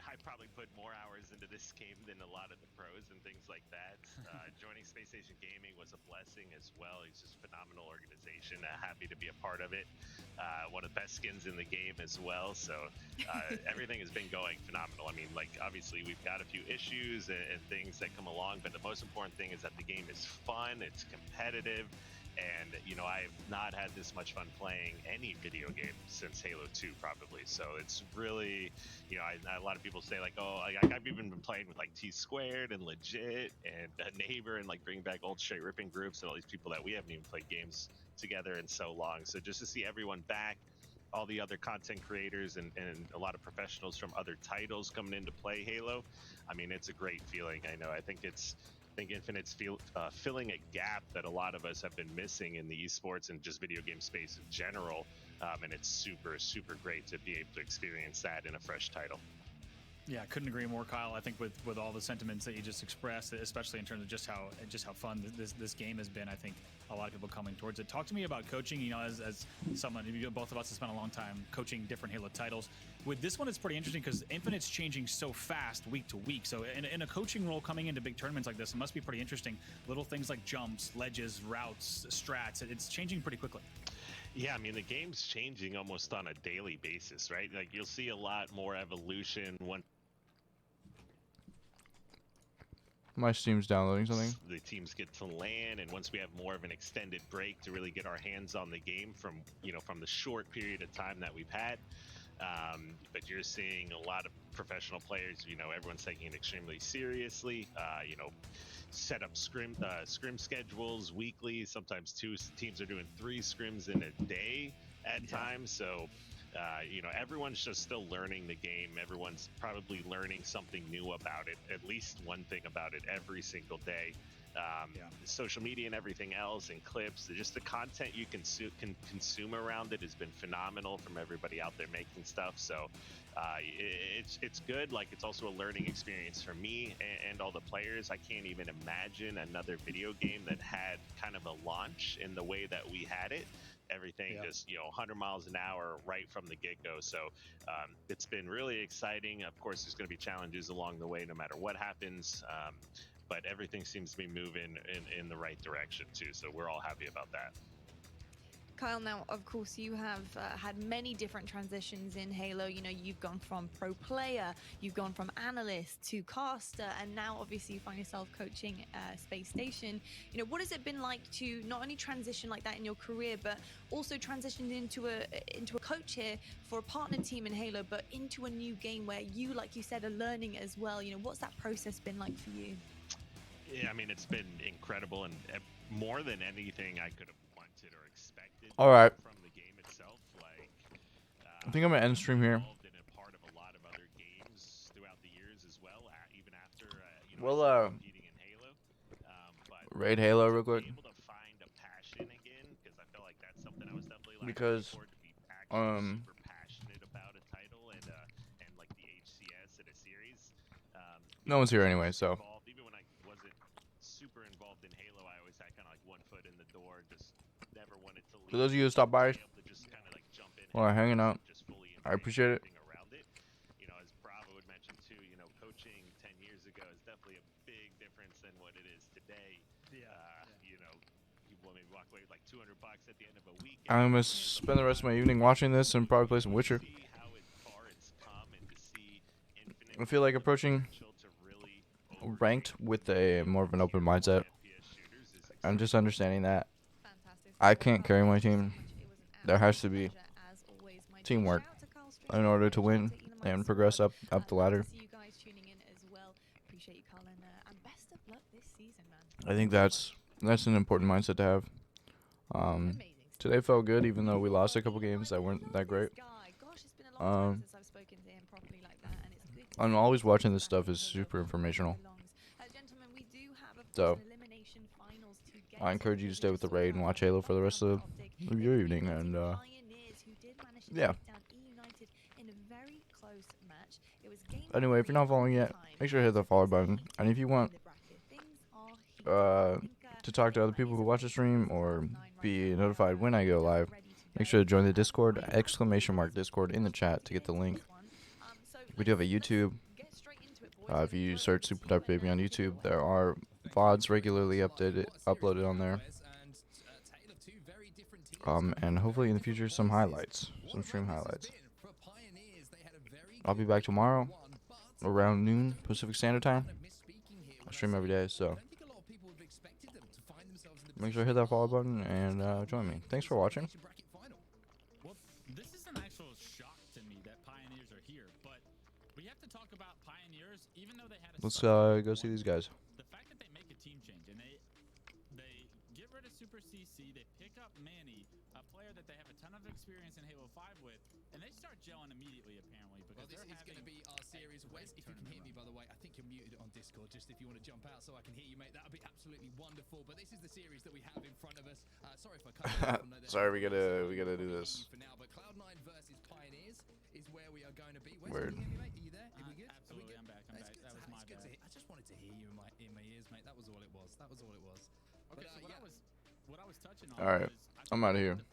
I probably put more hours into this game than a lot of the pros and things like that. Joining Space Station Gaming was a blessing as well. It's just a phenomenal organization. Happy to be a part of it. One of the best skins in the game as well. So everything has been going phenomenal. I mean, obviously we've got a few issues and things that come along, but the most important thing is that the game is fun, it's competitive, and I've not had this much fun playing any video game since Halo 2 probably. So it's really, a lot of people say I've even been playing with T-Squared and Legit and a Neighbor and bringing back old straight ripping groups and all these people that we haven't even played games together in so long. So just to see everyone back, all the other content creators and a lot of professionals from other titles coming in to play Halo, I mean, it's a great feeling. I think Infinite's filling a gap that a lot of us have been missing in the esports and just video game space in general, and it's super, super great to be able to experience that in a fresh title. Yeah, I couldn't agree more, Kyle. I think with all the sentiments that you just expressed, especially in terms of just how fun this game has been, I think a lot of people coming towards it. Talk to me about coaching. As someone, both of us have spent a long time coaching different Halo titles. With this one, it's pretty interesting because Infinite's changing so fast week to week. So in a coaching role coming into big tournaments like this, it must be pretty interesting. Little things like jumps, ledges, routes, strats. It's changing pretty quickly. Yeah, I mean, the game's changing almost on a daily basis, right? You'll see a lot more evolution when My Steam's downloading something. the teams get to land, and once we have more of an extended break to really get our hands on the game from the short period of time that we've had. But you're seeing a lot of professional players, everyone's taking it extremely seriously, set up scrim schedules weekly. Sometimes two teams are doing 3 scrims in a day at times. So, everyone's just still learning the game. Everyone's probably learning something new about it, at least one thing about it every single day. Social media and everything else and clips, just the content you can consume around it has been phenomenal from everybody out there making stuff. So it's good. It's also a learning experience for me and all the players. I can't even imagine another video game that had kind of a launch in the way that we had it. Everything just 100 miles an hour right from the get-go. So it's been really exciting. Of course, there's going to be challenges along the way no matter what happens, but everything seems to be moving in the right direction too, so we're all happy about that. Kyle, now, of course, you have had many different transitions in Halo. You've gone from pro player, you've gone from analyst to caster, and now, obviously, you find yourself coaching Space Station. What has it been like to not only transition like that in your career, but also transition into a coach here for a partner team in Halo, but into a new game where you, like you said, are learning as well? What's that process been like for you? Yeah, I mean, it's been incredible, and more than anything I could have wanted or expected. All right. From the game itself, I think I'm gonna end stream here. Involved in a part of a lot of other games throughout the years as well, even after We'll, competing in Halo. But raid Halo real quick. be able to find a passion again, because I feel like that's something I was definitely Because, looking forward to be actually super passionate about a title and like the HCS and a series. No one's here anyway, so. Even when I wasn't super involved in Halo, I always had kind of one foot in the door, just never wanted to leave. For those of you who stopped by, Be able to just kind of jump in while I'm hanging out, just fully I appreciate it. embrace everything around it. As Bravo had mentioned walk away with like $200 at the end of a week. I'm gonna spend the rest of my evening watching this and probably play some Witcher. See how far it's come and to see Infinite I feel like approaching potential to really ranked with a more of an open mindset. FPS shooters is I'm just understanding that Fantastic. I can't carry my team. It was an There has to be absolute pleasure, as always, my dear. teamwork Shout out to Carl Street, in order to shout out win to Elon and Musk progress as up well. the Love ladder. to see you guys tuning in as well. Appreciate you, Carl, and best of luck this season, man. I think that's an important mindset to have. Amazing. Today felt good, even though we lost a couple games that weren't that great. Gosh, it's been a long time Um, since I've spoken to him properly like that, and it's good. I'm always watching this stuff is super informational. Gentlemen, we do have, of So, course, an elimination finals to get I encourage to. you to We stay with the just raid saw and watch how Halo for the rest of Optic your defeated evening, and Pioneers, who did manage to yeah. take down E United in a very close match. It was game Anyway, if you're not following yet, make sure to hit the follow button. And if you want to talk to other people who watch the stream or be notified when I go live, make sure to join the Discord, !Discord in the chat to get the link. We do have a YouTube. If you search Super Dark Baby on YouTube, there are VODs regularly uploaded on there. And hopefully in the future some highlights, some stream highlights. I'll be back tomorrow around noon Pacific Standard Time. I stream every day, so make sure to hit that follow button and join me. Thanks for watching. Well, this is an actual shock to me that Pioneers are here, but we have to talk about Pioneers, even though they had a Let's start- go see these guys. The fact that they make a team change and they get rid of Super CC, they pick up Manny, a player that they have a ton of experience in Halo 5 with, and they start gelling immediately apparently because Well, this they're is going to having be our series. Wes, if you can hear me, by the way, I think you're muted on Discord. Just if you want to jump out so I can hear you, mate, that would be absolutely wonderful. But this is the series that we have in front of us. Sorry if I cut you off. I know that Sorry, we everyone's gotta do probably this. hearing you for now, but Cloud9 versus Pioneers is where we are going to be. Wes, Word. can you hear me, mate? Are you there? Are we good? Are we absolutely, good? I'm back. It's good That to was have- my it's good to bad. hear. I just wanted to hear you in my ears, mate. That was all it was. That was all it was. Okay, But, so yeah. what I was touching on All right, was I I'm think outta here. the